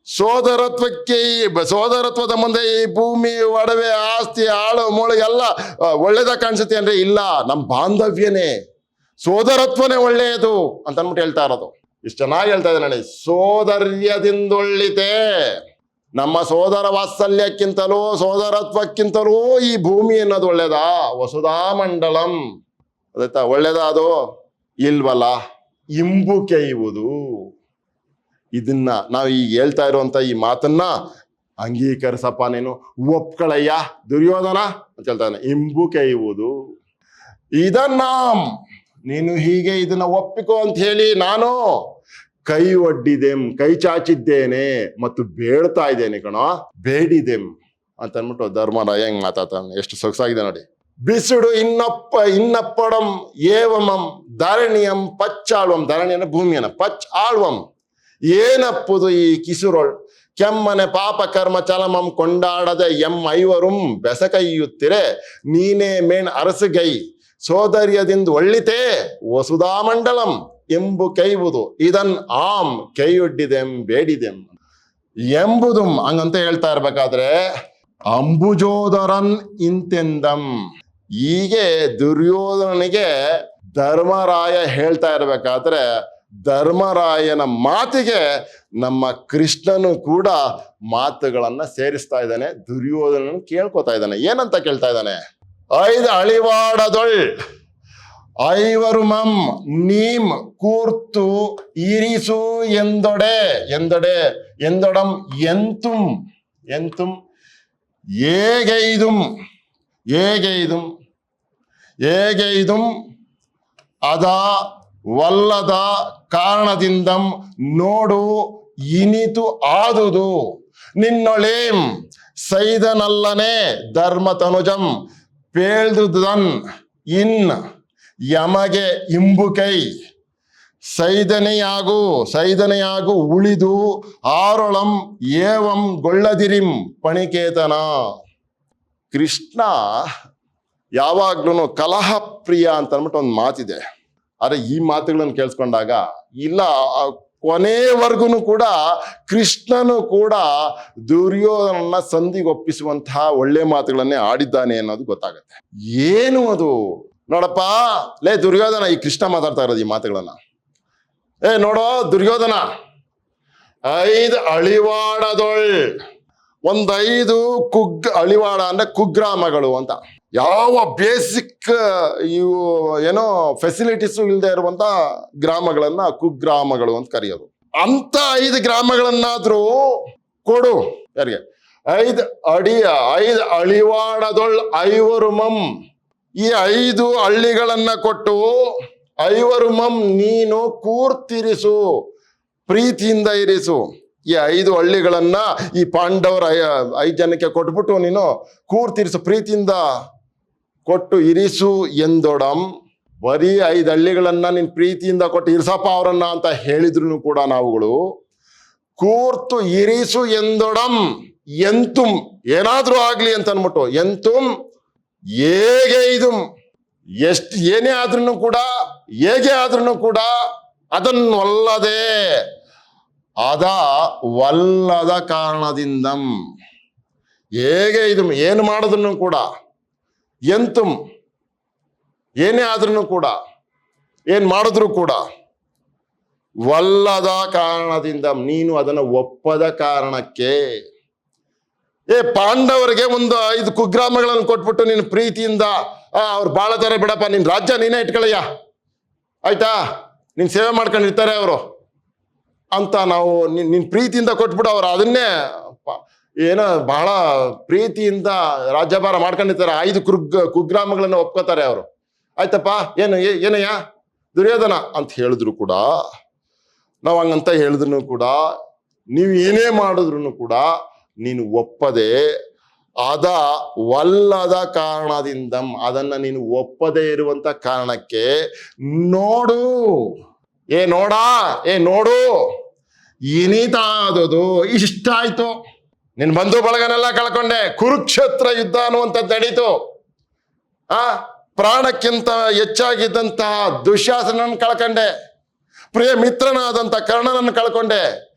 ಸೋದರತ್ವದ ಮುಂದೆ ಈ ಭೂಮಿ, ಒಡವೆ, ಆಸ್ತಿ, ಆಳು ಮೂಳು ಎಲ್ಲ ಒಳ್ಳೇದಾಗ ಕಾಣಿಸುತ್ತೆ ಅಂದ್ರೆ ಇಲ್ಲ, ನಮ್ಮ ಬಾಂಧವ್ಯನೇ, ಸೋದರತ್ವನೇ ಒಳ್ಳೆಯದು ಅಂತ ಅಂದ್ಬಿಟ್ಟು ಹೇಳ್ತಾ ಇರೋದು. ಇಷ್ಟು ಚೆನ್ನಾಗಿ ಹೇಳ್ತಾ ಇದ್ದಾರೆ ನೋಡಿ. ಸೋದರ್ಯದಿಂದೊಳ್ಳಿತೆ, ನಮ್ಮ ಸೋದರ ವಾತ್ಸಲ್ಯಕ್ಕಿಂತಲೂ ಸೋದರತ್ವಕ್ಕಿಂತಲೂ ಈ ಭೂಮಿ ಅನ್ನೋದು ಒಳ್ಳೇದಾ? ವಸುಧಾಮಂಡಲಂ. ಅದಾಯ್ತಾ? ಒಳ್ಳೇದಾ ಅದು? ಇಲ್ವಲ್ಲ. ಇಂಬು ಕೆಯ್ಯುವುದು. ಇದನ್ನ ನಾವು ಈಗ ಹೇಳ್ತಾ ಇರುವಂತ ಈ ಮಾತನ್ನ ಅಂಗೀಕರಿಸಪ್ಪ, ನೀನು ಒಪ್ಕಳಯ್ಯ ದುರ್ಯೋಧನ ಅಂತ ಹೇಳ್ತಾನೆ. ಇಂಬು ಕೆಯ್ಯುವುದು, ಇದನ್ನ ನೀನು ಹೀಗೆ ಇದನ್ನ ಒಪ್ಪಿಕೋ ಅಂತ ಹೇಳಿ ನಾನು ಕೈ ಒಡ್ಡಿದೆಂ, ಕೈ ಚಾಚಿದ್ದೇನೆ ಮತ್ತು ಬೇಡ್ತಾ ಇದ್ದೇನೆ ಕಣೋ, ಬೇಡಿದೆಂ ಅಂತ ಅಂದ್ಬಿಟ್ಟು ಧರ್ಮರಾಯ ಹೆಂಗ್ ಮಾತಾಡ್ತಾನೆ. ಎಷ್ಟು ಸೊಗಸಾಗಿದೆ ನೋಡಿ. ಬಿಸುಡು ಇನ್ನಪ್ಪಡಂ ಏವಮಂ ಧರಣಿಯಂ ಪಚ್ಚಾಳ್ವಂ, ಧರಣಿಯನ್ನ ಭೂಮಿಯನ್ನ ಪಚ್ ಆಳ್ವಂ ಏನಪ್ಪುದು ಈ ಕಿಸುರೊಳ್ ಕೆಮ್ಮನೆ ಪಾಪ ಕರ್ಮ ಚಲಮಂ ಕೊಂಡಾಡದೆ ಐವರುಂ ಬೆಸಕೈಯುತ್ತಿರೆ ನೀನೇ ಮೇಣ್ ಅರಸುಗೈ ಸೋದರ್ಯದಿಂದ ಒಳ್ಳಿತೆ ವಸುಧಾಮಂಡಲಂ ಎಂಬು ಕೈವುದು ಇದನ್ ಆಮ್ ಕೈಯೊಡ್ಡಿದೆಂ ಬೇಡಿದೆಂ ಎಂಬುದು ಹಂಗಂತ ಹೇಳ್ತಾ ಇರ್ಬೇಕಾದ್ರೆ ಅಂಬುಜೋದರನ್ ಇಂತೆಂದಂ. ಹೀಗೆ ದುರ್ಯೋಧನನಿಗೆ ಧರ್ಮರಾಯ ಹೇಳ್ತಾ ಇರ್ಬೇಕಾದ್ರೆ ಧರ್ಮರಾಯನ ಮಾತಿಗೆ ನಮ್ಮ ಕೃಷ್ಣನು ಕೂಡ ಮಾತುಗಳನ್ನ ಸೇರಿಸ್ತಾ ಇದ್ದಾನೆ. ದುರ್ಯೋಧನನು ಕೇಳ್ಕೊತಾ ಇದ್ದಾನೆ. ಏನಂತ ಕೇಳ್ತಾ ಇದ್ದಾನೆ? ಐದು ಅಳಿವಾಡದೊಳ್ ಐವರುಮಂ ನೀಮ್ ಕೂರ್ತು ಇರಿಸು ಎಂದೊಡಂ ಎಂತುಂ ಏಗೈದುಂ ಅದ ವಲ್ಲದ ಕಾರಣದಿಂದಂ ನೋಡು ಇನಿತು ಆದುದು ನಿನ್ನೊಳೇಂ ಸೈದನಲ್ಲನೆ ಧರ್ಮ ತನುಜಂ ಪೇಳ್ದುದನ್ ಇನ್ ಯಮಗೆ ಇಂಬುಕೈ ಸೈದನೆಯಾಗು ಉಳಿದು ಆರೊಳಂ ಏವಂ ಗೊಳ್ಳದಿರಿಂ ಪಣಿಕೇತನ. ಕೃಷ್ಣ ಯಾವಾಗ್ಲೂ ಕಲಹ ಪ್ರಿಯ ಅಂತ ಅಂದ್ಬಿಟ್ಟು ಒಂದು ಮಾತಿದೆ. ಆದ್ರೆ ಈ ಮಾತುಗಳನ್ನು ಕೇಳಿಸ್ಕೊಂಡಾಗ ಇಲ್ಲ, ಕೊನೆವರೆಗೂ ಕೂಡ ಕೃಷ್ಣನು ಕೂಡ ದುರ್ಯೋಧನನ್ನ ಸಂಧಿಗೆ ಒಪ್ಪಿಸುವಂತಹ ಒಳ್ಳೆ ಮಾತುಗಳನ್ನೇ ಆಡಿದ್ದಾನೆ ಅನ್ನೋದು ಗೊತ್ತಾಗತ್ತೆ. ಏನು ಅದು ನೋಡಪ್ಪ, ಲೇ ದುರ್ಯೋಧನ, ಈ ಕೃಷ್ಣ ಮಾತಾಡ್ತಾ ಇರೋದು ಈ ಮಾತುಗಳನ್ನ. ನೋಡೋ ದುರ್ಯೋಧನ, 5 ಅಳಿವಾಡದೊಳ್, 5 ಅಳಿವಾಡ ಅಂದ್ರೆ ಕುಗ್ರಾಮಗಳು ಅಂತ. ಯಾವ ಬೇಸಿಕ್ ಇವು ಏನೋ ಫೆಸಿಲಿಟೀಸು ಇಲ್ಲದೆ ಇರುವಂತ ಗ್ರಾಮಗಳನ್ನ ಕುಗ್ರಾಮಗಳು ಅಂತ ಕರೆಯೋದು. ಅಂತ 5 ಗ್ರಾಮಗಳನ್ನಾದ್ರೂ ಕೊಡು. ಯಾರಿಗೆ? 5 ಅಳಿವಾಡದೊಳ್ ಐವರುಮಂ, ಈ 5 ಹಳ್ಳಿಗಳನ್ನ ಕೊಟ್ಟು ಐವರುಮಂ ನೀನು ಕೂರ್ತಿರಿಸು, ಪ್ರೀತಿಯಿಂದ ಇರಿಸು. ಈ 5 ಹಳ್ಳಿಗಳನ್ನ ಈ ಪಾಂಡವರ 5 ಜನಕ್ಕೆ ಕೊಟ್ಬಿಟ್ಟು ನೀನು ಕೂರ್ತಿರಿಸು, ಪ್ರೀತಿಯಿಂದ ಕೊಟ್ಟು ಇರಿಸು ಎಂದೊಡಂ. ಬರೀ 5 ಹಳ್ಳಿಗಳನ್ನ ನೀನ್ ಪ್ರೀತಿಯಿಂದ ಕೊಟ್ಟು ಇರಿಸಪ್ಪ ಅವರನ್ನ ಅಂತ ಹೇಳಿದ್ರು ಕೂಡ ನಾವುಗಳು ಕೂರ್ತು ಇರಿಸು ಎಂದೊಡಂ ಎಂತುಂ, ಏನಾದ್ರೂ ಆಗ್ಲಿ ಅಂತ ಅನ್ಬಿಟ್ಟು ಎಂತುಂ ಹೇಗೆ ಇದು ಏನೇ ಆದ್ರೂ ಕೂಡ, ಹೇಗೆ ಆದ್ರೂ ಕೂಡ ಅದನ್ನೊಲ್ಲದೆ ಅದ ವಲ್ಲದ ಕಾರಣದಿಂದಂ, ಹೇಗೆ ಇದು ಏನು ಮಾಡಿದ್ರು ಕೂಡ, ಎಂತುಂ ಏನೇ ಆದ್ರೂ ಕೂಡ, ಏನ್ ಮಾಡಿದ್ರು ಕೂಡ ವಲ್ಲದ ಕಾರಣದಿಂದ, ನೀನು ಅದನ್ನು ಒಪ್ಪದ ಕಾರಣಕ್ಕೆ. ಪಾಂಡವರಿಗೆ ಒಂದು 5 ಕುಗ್ರಾಮಗಳನ್ನು ಕೊಟ್ಬಿಟ್ಟು ನೀನು ಪ್ರೀತಿಯಿಂದ ಅವ್ರು ಬಾಳತಾರೆ, ಬಿಡಪ್ಪ ನಿನ್ ರಾಜ್ಯ ನೀನೇ ಇಟ್ಕೊಳ್ಳಯ್ಯ, ಆಯ್ತಾ, ನೀನ್ ಸೇವೆ ಮಾಡ್ಕೊಂಡಿರ್ತಾರೆ ಅವರು ಅಂತ ನಾವು ನಿನ್ ಪ್ರೀತಿಯಿಂದ ಕೊಟ್ಬಿಟ್ಟು ಅವ್ರು ಅದನ್ನೇ ಏನೋ ಬಹಳ ಪ್ರೀತಿಯಿಂದ ರಾಜ್ಯಭಾರ ಮಾಡ್ಕೊಂಡಿರ್ತಾರೆ. 5 ಕುಗ್ರಾಮಗಳನ್ನ ಒಪ್ಕೋತಾರೆ ಅವರು. ಆಯ್ತಪ್ಪ, ಏನಯ್ಯ ದುರ್ಯೋಧನ ಅಂತ ಹೇಳಿದ್ರು ಕೂಡ, ನಾವು ಹಂಗಂತ ಹೇಳಿದ್ರು ಕೂಡ, ನೀವು ಏನೇ ಮಾಡಿದ್ರು ಕೂಡ ನೀನು ಒಪ್ಪದೆ ಅದ ವಲ್ಲದ ಕಾರಣದಿಂದ, ಅದನ್ನ ನೀನು ಒಪ್ಪದೇ ಇರುವಂತ ಕಾರಣಕ್ಕೆ ನೋಡು, ನೋಡು ಇನಿತಾದದು ಇಷ್ಟ ಆಯ್ತು. ನಿನ್ ಬಂಧು ಬಳಗನೆಲ್ಲ ಕಳ್ಕೊಂಡೆ, ಕುರುಕ್ಷೇತ್ರ ಯುದ್ಧ ಅನ್ನುವಂಥದ್ದು ನಡೀತು. ಪ್ರಾಣಕ್ಕಿಂತ ಹೆಚ್ಚಾಗಿದ್ದಂತಹ ದುಶ್ಯಾಸನನ್ನು ಕಳ್ಕೊಂಡೆ, ಪ್ರಿಯ ಮಿತ್ರನಾದಂತ ಕರ್ಣನನ್ನು ಕಳ್ಕೊಂಡೆ,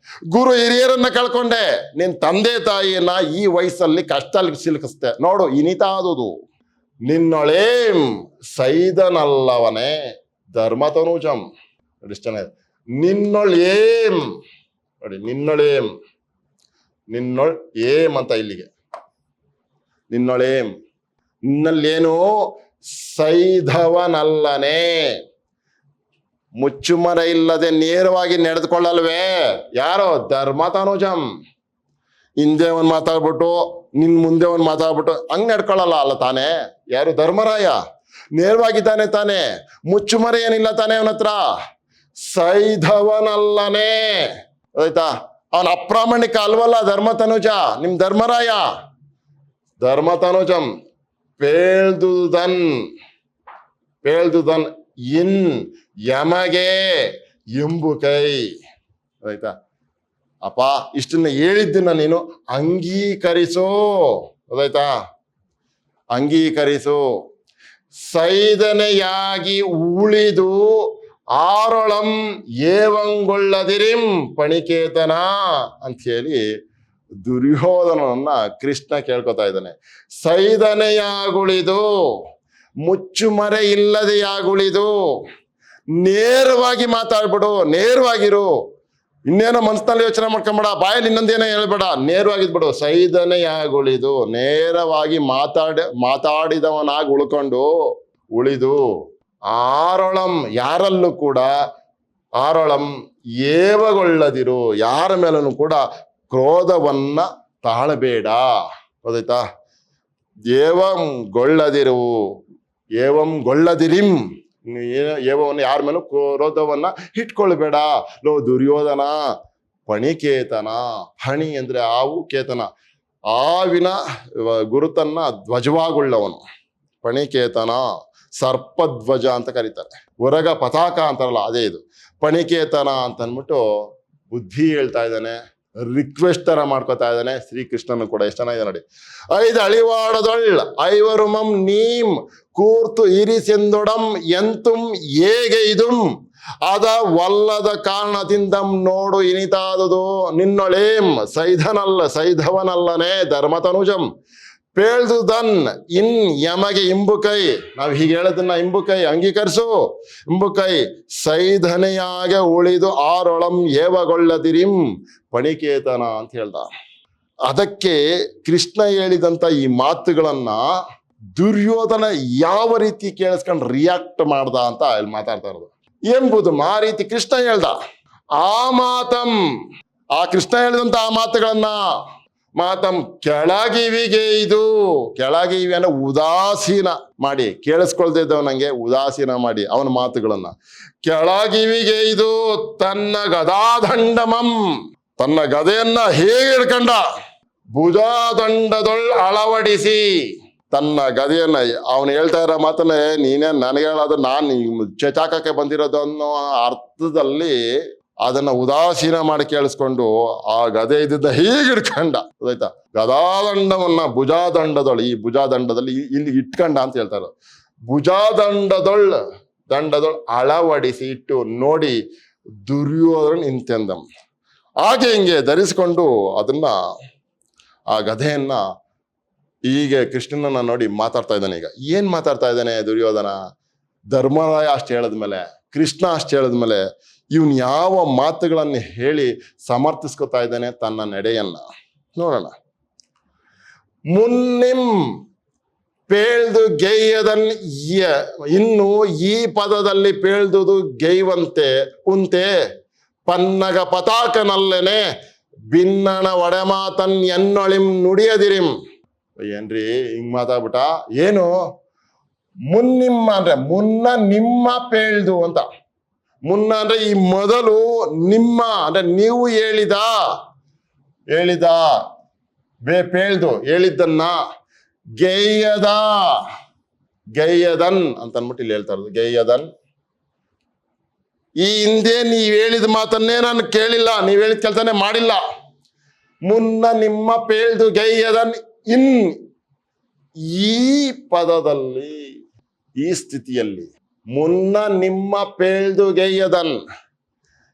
ಗುರು ಹಿರಿಯರನ್ನ ಕಳ್ಕೊಂಡೆ, ನಿನ್ ತಂದೆ ತಾಯಿಯನ್ನ ಈ ವಯಸ್ಸಲ್ಲಿ ಕಷ್ಟ ಸಿಲುಕಿಸ್ತೆ. ನೋಡು ಇನಿತಾದುದು ನಿನ್ನೊಳೇಂ ಸೈದನಲ್ಲವನೇ ಧರ್ಮತನುಜಂ. ನೋಡಿ ಇಷ್ಟ ಚೆನ್ನಾಗಿದೆ. ನಿನ್ನೊಳೇಂ ನೋಡಿ, ನಿನ್ನೊಳ್ ಏಮ್ ಅಂತ ಇಲ್ಲಿಗೆ, ನಿನ್ನೊಳೇಂ, ನಿನ್ನಲ್ಲೇನು ಸೈಧವನಲ್ಲನೇ, ಮುಚ್ಚುಮರೆ ಇಲ್ಲದೆ ನೇರವಾಗಿ ನಡೆದುಕೊಳ್ಳಲ್ವೇ? ಯಾರೋ ಧರ್ಮತನುಜಂ. ಹಿಂದೆ ಒಂದು ಮಾತಾಡ್ಬಿಟ್ಟು ನಿನ್ ಮುಂದೆ ಒಂದು ಮಾತಾಡ್ಬಿಟ್ಟು ಹಂಗ್ ನಡ್ಕೊಳ್ಳಲ್ಲ ಅಲ್ಲ ತಾನೇ. ಯಾರು? ಧರ್ಮರಾಯ. ನೇರವಾಗಿದ್ದಾನೆ ತಾನೆ, ಮುಚ್ಚುಮರೆ ಏನಿಲ್ಲ ತಾನೆ ಅವನ ಹತ್ರ. ಸೈಧವನಲ್ಲನೇ, ಆಯ್ತಾ? ಅವನ ಅಪ್ರಾಮಾಣಿಕ ಅಲ್ವಲ್ಲ ಧರ್ಮತನುಜ, ನಿಮ್ ಧರ್ಮರಾಯ. ಧರ್ಮತನುಜಂ ಪೇಳ್ದುದನ್ ಇನ್ ಯಮಗೆ ಎಂಬು ಕೈ. ಆಯ್ತಾ? ಅಪ್ಪ ಇಷ್ಟನ್ನ ಹೇಳಿದ್ದನ್ನ ನೀನು ಅಂಗೀಕರಿಸು. ಅದಾಯ್ತಾ? ಅಂಗೀಕರಿಸು. ಸೈದನೆಯಾಗಿ ಉಳಿದು ಆರೊಳಂ ಏವಂಗೊಳ್ಳದಿರಿಂ ಪಣಿಕೇತನ ಅಂತ ಹೇಳಿ ದುರ್ಯೋಧನನ್ನ ಕೃಷ್ಣ ಕೇಳ್ಕೊತಾ ಇದ್ದಾನೆ. ಸೈದನೆಯಾಗುಳಿದು, ಮುಚ್ಚುಮರೆ ಇಲ್ಲದೆಯಾಗುಳಿದು, ನೇರವಾಗಿ ಮಾತಾಡ್ಬಿಡು, ನೇರವಾಗಿರು. ಇನ್ನೇನೋ ಮನಸ್ಸಿನಲ್ಲಿ ಯೋಚನೆ ಮಾಡ್ಕೊಂಬೇಡ, ಬಾಯಲ್ಲಿ ಇನ್ನೊಂದೇನೋ ಹೇಳ್ಬೇಡ, ನೇರವಾಗಿದ್ಬಿಡು. ಸೈದನೆಯಾಗುಳಿದು, ನೇರವಾಗಿ ಮಾತಾಡಿದವನಾಗಿ ಉಳಿದು ಆರೊಳಂ, ಯಾರಲ್ಲೂ ಕೂಡ ಆರೊಳಂ ಏವಗೊಳ್ಳದಿರು, ಯಾರ ಮೇಲೂ ಕೂಡ ಕ್ರೋಧವನ್ನ ತಾಳಬೇಡ. ಗೊತ್ತಾಯ್ತಾ? ಏವಂ ಗೊಳ್ಳದಿರಿಂ, ಏವವನ್ನು ಯಾರ ಮೇಲೂ ಕ್ರೋಧವನ್ನ ಇಟ್ಕೊಳ್ಬೇಡ. ಲೋ ದುರ್ಯೋಧನ, ಪಣಿಕೇತನ. ಹಣಿ ಅಂದ್ರೆ ಆವು, ಕೇತನ ಆವಿನ ಗುರುತನ್ನ ಧ್ವಜವಾಗುಳ್ಳವನು. ಪಣಿಕೇತನ, ಸರ್ಪಧ್ವಜ ಅಂತ ಕರೀತಾರೆ. ಹೊರಗ ಪತಾಕ ಅಂತಾರಲ್ಲ, ಅದೇ ಇದು ಪಣಿಕೇತನ ಅಂತ ಅಂದ್ಬಿಟ್ಟು ಬುದ್ಧಿ ಹೇಳ್ತಾ ಇದ್ದಾನೆ, ರಿಕ್ವೆಸ್ಟ್ ತರ ಮಾಡ್ಕೊತಾ ಇದ್ದಾನೆ ಶ್ರೀಕೃಷ್ಣನು ಕೂಡ. ಎಷ್ಟು ಚೆನ್ನಾಗಿದೆ ನೋಡಿ. 5 ಅಳಿವಾಡದೊಳ್ ಐವರುಮಂ ನೀಂ ಕೂರ್ತು ಇರಿಸೆಂದೊಡಂ ಎಂತುಂ ಹೇಗೆ ಇದುಂ ಅದ ವಲ್ಲದ ಕಾರಣದಿಂದಂ ನೋಡು ಇನಿತಾದುದು ನಿನ್ನೊಳೇಂ ಸೈಧವನಲ್ಲನೆ ಧರ್ಮತನುಜಂ ಪೇಳ್ದುದನ್ ಇನ್ ಯಮಗೆ ಇಂಬುಕೈ. ನಾವು ಹೀಗೆ ಹೇಳೋದನ್ನ ಇಂಬುಕೈ ಅಂಗೀಕರಿಸು. ಇಂಬುಕೈ ಸೈಧನೆಯಾಗೆ ಉಳಿದು ಆರೊಳಂ ಏವಗೊಳ್ಳದಿರಿಂ ಪಣಿಕೇತನ ಅಂತ ಹೇಳ್ದ. ಅದಕ್ಕೆ ಕೃಷ್ಣ ಹೇಳಿದಂತ ಈ ಮಾತುಗಳನ್ನ ದುರ್ಯೋಧನ ಯಾವ ರೀತಿ ಕೇಳಿಸ್ಕೊಂಡು ರಿಯಾಕ್ಟ್ ಮಾಡ್ದ ಅಂತ ಇಲ್ಲಿ ಮಾತಾಡ್ತಾ ಇರೋದು ಎಂಬುದು. ಆ ರೀತಿ ಕೃಷ್ಣ ಹೇಳ್ದ. ಆ ಕೃಷ್ಣ ಹೇಳಿದಂತ ಆ ಮಾತುಗಳನ್ನ ಕೆಳಗಿವಿಗೆ ಇದು, ಕೆಳಗಿವಿ ಅಂದ್ರೆ ಉದಾಸೀನ ಮಾಡಿ, ಕೇಳಿಸ್ಕೊಳ್ತಾ ಇದ್ದವನಂಗೆ ಉದಾಸೀನ ಮಾಡಿ ಅವನ ಮಾತುಗಳನ್ನ. ಕೆಳಗಿವಿಗೆ ಇದು ತನ್ನ ಗದಾದಂಡಮಂ, ತನ್ನ ಗದೆಯನ್ನ ಹೇಗೆ ಹಿಡ್ಕಂಡ, ಭುಜಾದಂಡದೊಳ್ ಅಳವಡಿಸಿ. ತನ್ನ ಗದೆಯನ್ನ ಅವನು ಹೇಳ್ತಾ ಇರೋ ಮಾತನ್ನ ನೀನೇ ನನಗೆ ಹೇಳೋದು, ನಾನು ಚಚಾಕಕ್ಕೆ ಬಂದಿರೋದು ಅನ್ನೋ ಅರ್ಥದಲ್ಲಿ ಅದನ್ನ ಉದಾಸೀನ ಮಾಡಿ ಕೇಳಿಸ್ಕೊಂಡು ಆ ಗದೆ ಇದ್ದ ಹೀಗೆ ಹಿಡ್ಕಂಡ. ಆಯ್ತಾ? ಗದಾದಂಡವನ್ನ ಭುಜಾದಂಡದೊಳ್, ಈ ಭುಜಾದಂಡದಲ್ಲಿ ಇಲ್ಲಿ ಇಟ್ಕಂಡ ಅಂತ ಹೇಳ್ತಾರೆ. ಭುಜಾದಂಡದೊಳ್ ಅಳವಡಿಸಿ ಇಟ್ಟು ನೋಡಿ ದುರ್ಯೋಧನ ನಿಂತೆಂದಂ. ಹಾಗೆ ಹಿಂಗೆ ಧರಿಸ್ಕೊಂಡು ಅದನ್ನ ಆ ಗದೆಯನ್ನ ಹೀಗೆ ಕೃಷ್ಣನನ್ನ ನೋಡಿ ಮಾತಾಡ್ತಾ ಇದ್ದಾನೆ. ಈಗ ಏನ್ ಮಾತಾಡ್ತಾ ಇದ್ದಾನೆ ದುರ್ಯೋಧನ? ಧರ್ಮರಾಯ ಅಷ್ಟು ಹೇಳದ್ಮೇಲೆ, ಕೃಷ್ಣ ಅಷ್ಟು ಹೇಳದ್ಮೇಲೆ ಇವನ್ ಯಾವ ಮಾತುಗಳನ್ನು ಹೇಳಿ ಸಮರ್ಥಿಸ್ಕೊತಾ ಇದ್ದಾನೆ ತನ್ನ ನಡೆಯನ್ನ ನೋಡೋಣ. ಮುನ್ನಿಂ ಪೇಳ್ದು ಗೆಯ್ಯದನ್ ಇನ್ನು ಈ ಪದದಲ್ಲಿ ಪೇಳ್ದುದು ಗೆಯ್ವಂತೆ ಉಂತೆ ಪನ್ನಗ ಪತಾಕನಲ್ಲೇನೆ ಭಿನ್ನಣ ಒಡೆಮಾತನ್ ಎನ್ನೊಳಿಂ ನುಡಿಯದಿರಿಂ. ಏನ್ರಿ ಹಿಂಗ್ ಮಾತಾಡ್ಬಿಟ್ಟ? ಏನು ಮುನ್ನಿಮ್ಮ ಅಂದ್ರೆ ಮುನ್ನ ನಿಮ್ಮ ಪೇಳ್ದು ಅಂತ. ಮುನ್ನ ಅಂದ್ರೆ ಈ ಮೊದಲು, ನಿಮ್ಮ ಅಂದ್ರೆ ನೀವು ಹೇಳಿದ ಪೇಳ್ದು ಹೇಳಿದ್ದನ್ನ, ಗೆಯ್ಯದನ್ ಅಂತ ಅನ್ಬಿಟ್ಟು ಇಲ್ಲಿ ಹೇಳ್ತಾ ಇರೋದು. ಗೆಯ್ಯದನ್, ಈ ಹಿಂದೆ ನೀವ್ ಹೇಳಿದ ಮಾತನ್ನೇ ನಾನು ಕೇಳಿಲ್ಲ, ನೀವ್ ಹೇಳಿದ ಕೆಲಸನೇ ಮಾಡಿಲ್ಲ. ಮುನ್ನ ನಿಮ್ಮ ಪೇಳ್ದು ಗೆಯ್ಯದನ್ ಇನ್, ಈ ಪದದಲ್ಲಿ, ಈ ಸ್ಥಿತಿಯಲ್ಲಿ ಮುನ್ನ ನಿಮ್ಮ ಪೇಳ್ದು ಗೆಯ್ಯದನ್,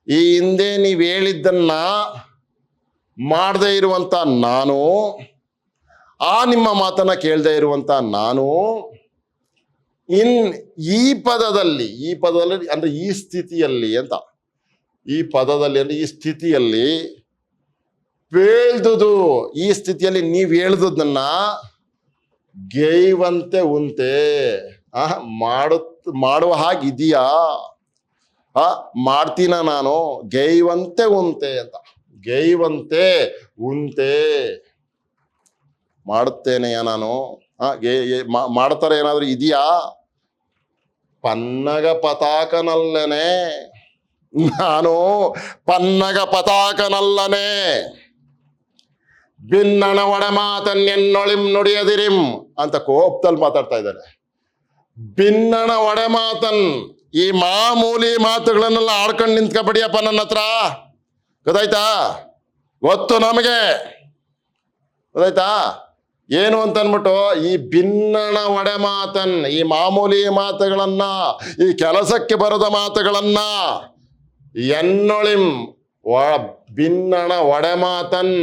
ಈ ಹಿಂದೆ ನೀವ್ ಹೇಳಿದ್ದನ್ನ ಮಾಡದೇ ಇರುವಂತ ನಾನು, ಆ ನಿಮ್ಮ ಮಾತನ್ನ ಕೇಳದೆ ಇರುವಂತ ನಾನು, ಈ ಪದದಲ್ಲಿ ಅಂದ್ರೆ ಈ ಸ್ಥಿತಿಯಲ್ಲಿ ಅಂತ, ಈ ಪದದಲ್ಲಿ ಅಂದ್ರೆ ಈ ಸ್ಥಿತಿಯಲ್ಲಿ ಪೇಳ್ದುದು, ಈ ಸ್ಥಿತಿಯಲ್ಲಿ ನೀವ್ ಹೇಳ್ದನ್ನ ಗೆಯ್ವಂತೆ ಉಂತೆ ಮಾಡುವ ಹಾಗಿದೆಯಾ ಮಾಡ್ತೀನ ನಾನು, ಗೈವಂತೆ ಉಂತೆ ಅಂತ. ಗೈವಂತೆ ಉಂತೆ ಮಾಡುತ್ತೇನೆಯ ನಾನು. ಮಾಡ್ತಾರೆ ಏನಾದ್ರು ಇದೆಯಾ? ಪನ್ನಗ ಪತಾಕನಲ್ಲನೆ, ನಾನು ಪನ್ನಗ ಪತಾಕನಲ್ಲನೆ. ಭಿನ್ನಣ ಒಡೆಮಾತನ್ನೆನ್ನೊಳಿಂ ನುಡಿಯದಿರಿಂ ಅಂತ ಕೋಪದಲ್ಲಿ ಮಾತಾಡ್ತಾ ಇದ್ದಾರೆ. ಭಿನ್ನಣ ಒಡೆಮಾತನ್, ಈ ಮಾಮೂಲಿ ಮಾತುಗಳನ್ನೆಲ್ಲ ಆಡ್ಕೊಂಡು ನಿಂತ್ಕೊಬಿಡಿಯಪ್ಪ ನನ್ನ ಹತ್ರ, ಗೊತ್ತಾಯ್ತಾ? ಗೊತ್ತು ನಮಗೆ, ಗೊತ್ತಾಯ್ತಾ ಏನು ಅಂತ ಅನ್ಬಿಟ್ಟು. ಈ ಭಿನ್ನಣ ಒಡೆ ಮಾತನ್, ಈ ಮಾಮೂಲಿ ಮಾತುಗಳನ್ನ, ಈ ಕೆಲಸಕ್ಕೆ ಬರದ ಮಾತುಗಳನ್ನ, ಎನ್ನೊಳಿಂ ಭಿನ್ನಣ ಒಡೆ ಮಾತನ್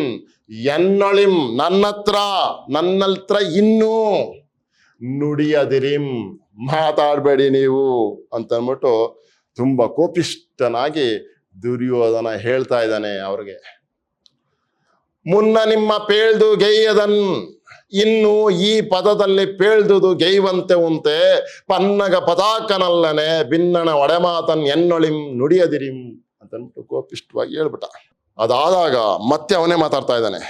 ಎನ್ನೊಳಿಂ, ನನ್ನತ್ರ ಇನ್ನೂ ನುಡಿಯದಿರಿಂ, ಮಾತಾಡಬೇಡಿ ನೀವು ಅಂತ ಅಂದ್ಬಿಟ್ಟು ತುಂಬಾ ಕೋಪಿಷ್ಠನಾಗಿ ದುರ್ಯೋಧನ ಹೇಳ್ತಾ ಇದ್ದಾನೆ ಅವ್ರಿಗೆ. ಮುನ್ನ ನಿಮ್ಮ ಪೇಳ್ದು ಗೈಯದನ್, ಇನ್ನು ಈ ಪದದಲ್ಲಿ ಪೇಳ್ದುದು ಗೈವಂತೆ ಉಂತೆ. ಪನ್ನಗ ಪತಾಕನಲ್ಲನೆ, ಭಿನ್ನಣ ಒಡೆಮಾತನ್ ಎನ್ನೊಳಿಂ ನುಡಿಯದಿರಿಂ ಅಂತಂದ್ಬಿಟ್ಟು ಕೋಪಿಷ್ಠವಾಗಿ ಹೇಳ್ಬಿಟ್ಟ. ಅದಾದಾಗ ಮತ್ತೆ ಅವನೇ ಮಾತಾಡ್ತಾ ಇದ್ದಾನೆ.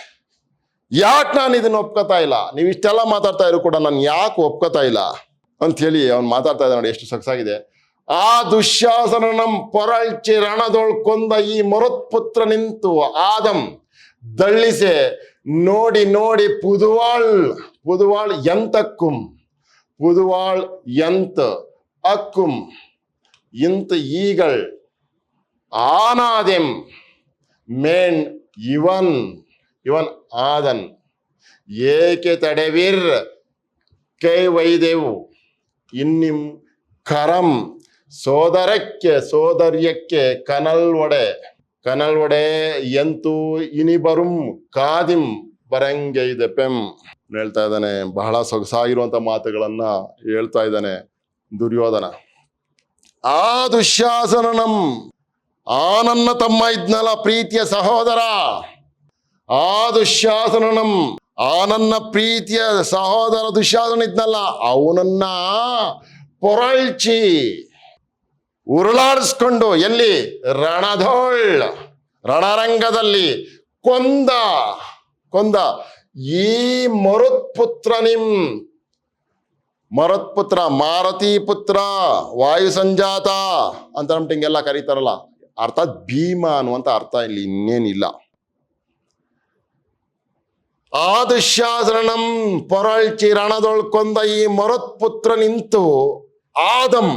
ಯಾಕೆ ನಾನು ಇದನ್ನ ಒಪ್ಕೋತಾ ಇಲ್ಲ? ನೀವು ಇಷ್ಟೆಲ್ಲ ಮಾತಾಡ್ತಾ ಇದ್ರು ಕೂಡ ನಾನು ಯಾಕೆ ಒಪ್ಕೋತಾ ಇಲ್ಲ ಅಂತ ಹೇಳಿ ಅವ್ನು ಮಾತಾಡ್ತಾ ಇದ್ದ ನೋಡಿ, ಎಷ್ಟು ಸೊಗಸಾಗಿದೆ. ಆ ದುಶ್ಯಾಸನಂ ಪೊರಳ್ಚಿ ರಣದೊಳ್ಕೊಂದ ಈ ಮರುತ್ಪುತ್ರ ನಿಂತು ಆದಂ ದಳ್ಳಿಸೆ ನೋಡಿ ನೋಡಿ ಪುದುವಾಳ್ ಎಂತಕ್ಕುಂ, ಪುದುವಾಳ್ ಎಂತ ಅಕ್ಕುಂ ಇಂತ ಈಗಳ್ ಆನಾದೆಂ ಮೇಣ್ ಇವನ್ ಆದನ್ ಏಕೆ ತಡೆವಿರ್ ಕೈ ವೈದೆವು ಇನ್ನಿಂ ಕರಂ ಸೋದರ್ಯಕ್ಕೆ ಕನಲ್ವಡೆ ಎಂತೂ ಇನಿಬರುಂ ಕಾದಿಂ ಬರಂಗೈದೆ ಪೆಂ ಹೇಳ್ತಾ ಇದ್ದಾನೆ. ಬಹಳ ಸೊಗಸಾಗಿರುವಂತ ಮಾತುಗಳನ್ನ ಹೇಳ್ತಾ ಇದ್ದಾನೆ ದುರ್ಯೋಧನ. ಆ ದುಶ್ಯಾಸನಂ, ಆ ನನ್ನ ತಮ್ಮ ಇದ್ನಲ್ಲ, ಪ್ರೀತಿಯ ಸಹೋದರ, ಆ ದುಶ್ಯಾಸನಂ, ಆ ನನ್ನ ಪ್ರೀತಿಯ ಸಹೋದರ ದುಶ್ಯಾಸನ ಇದ್ನಲ್ಲ, ಅವನನ್ನ ಪೊರಳ್ಚಿ ಉರುಳಾಡಿಸ್ಕೊಂಡು, ಎಲ್ಲಿ? ರಣರಂಗದಲ್ಲಿ ಕೊಂದ ಈ ಮರುತ್ಪುತ್ರ ಮಾರತಿ ಪುತ್ರ ವಾಯು ಸಂಜಾತ ಅಂತ ನಮ್ಗೆ ಹಿಂಗೆಲ್ಲ ಕರೀತಾರಲ್ಲ, ಅರ್ಥಾತ್ ಭೀಮ ಅನ್ನುವಂತ ಅರ್ಥ ಇಲ್ಲಿ ಇನ್ನೇನಿಲ್ಲ. ಆದುಶ್ಯಾಸನಂ ಪೊರಳ್ಚಿ ರಣದೊಳ್ಕೊಂದ ಈ ಮರುತ್ಪುತ್ರ ನಿಂತು ಆದಂ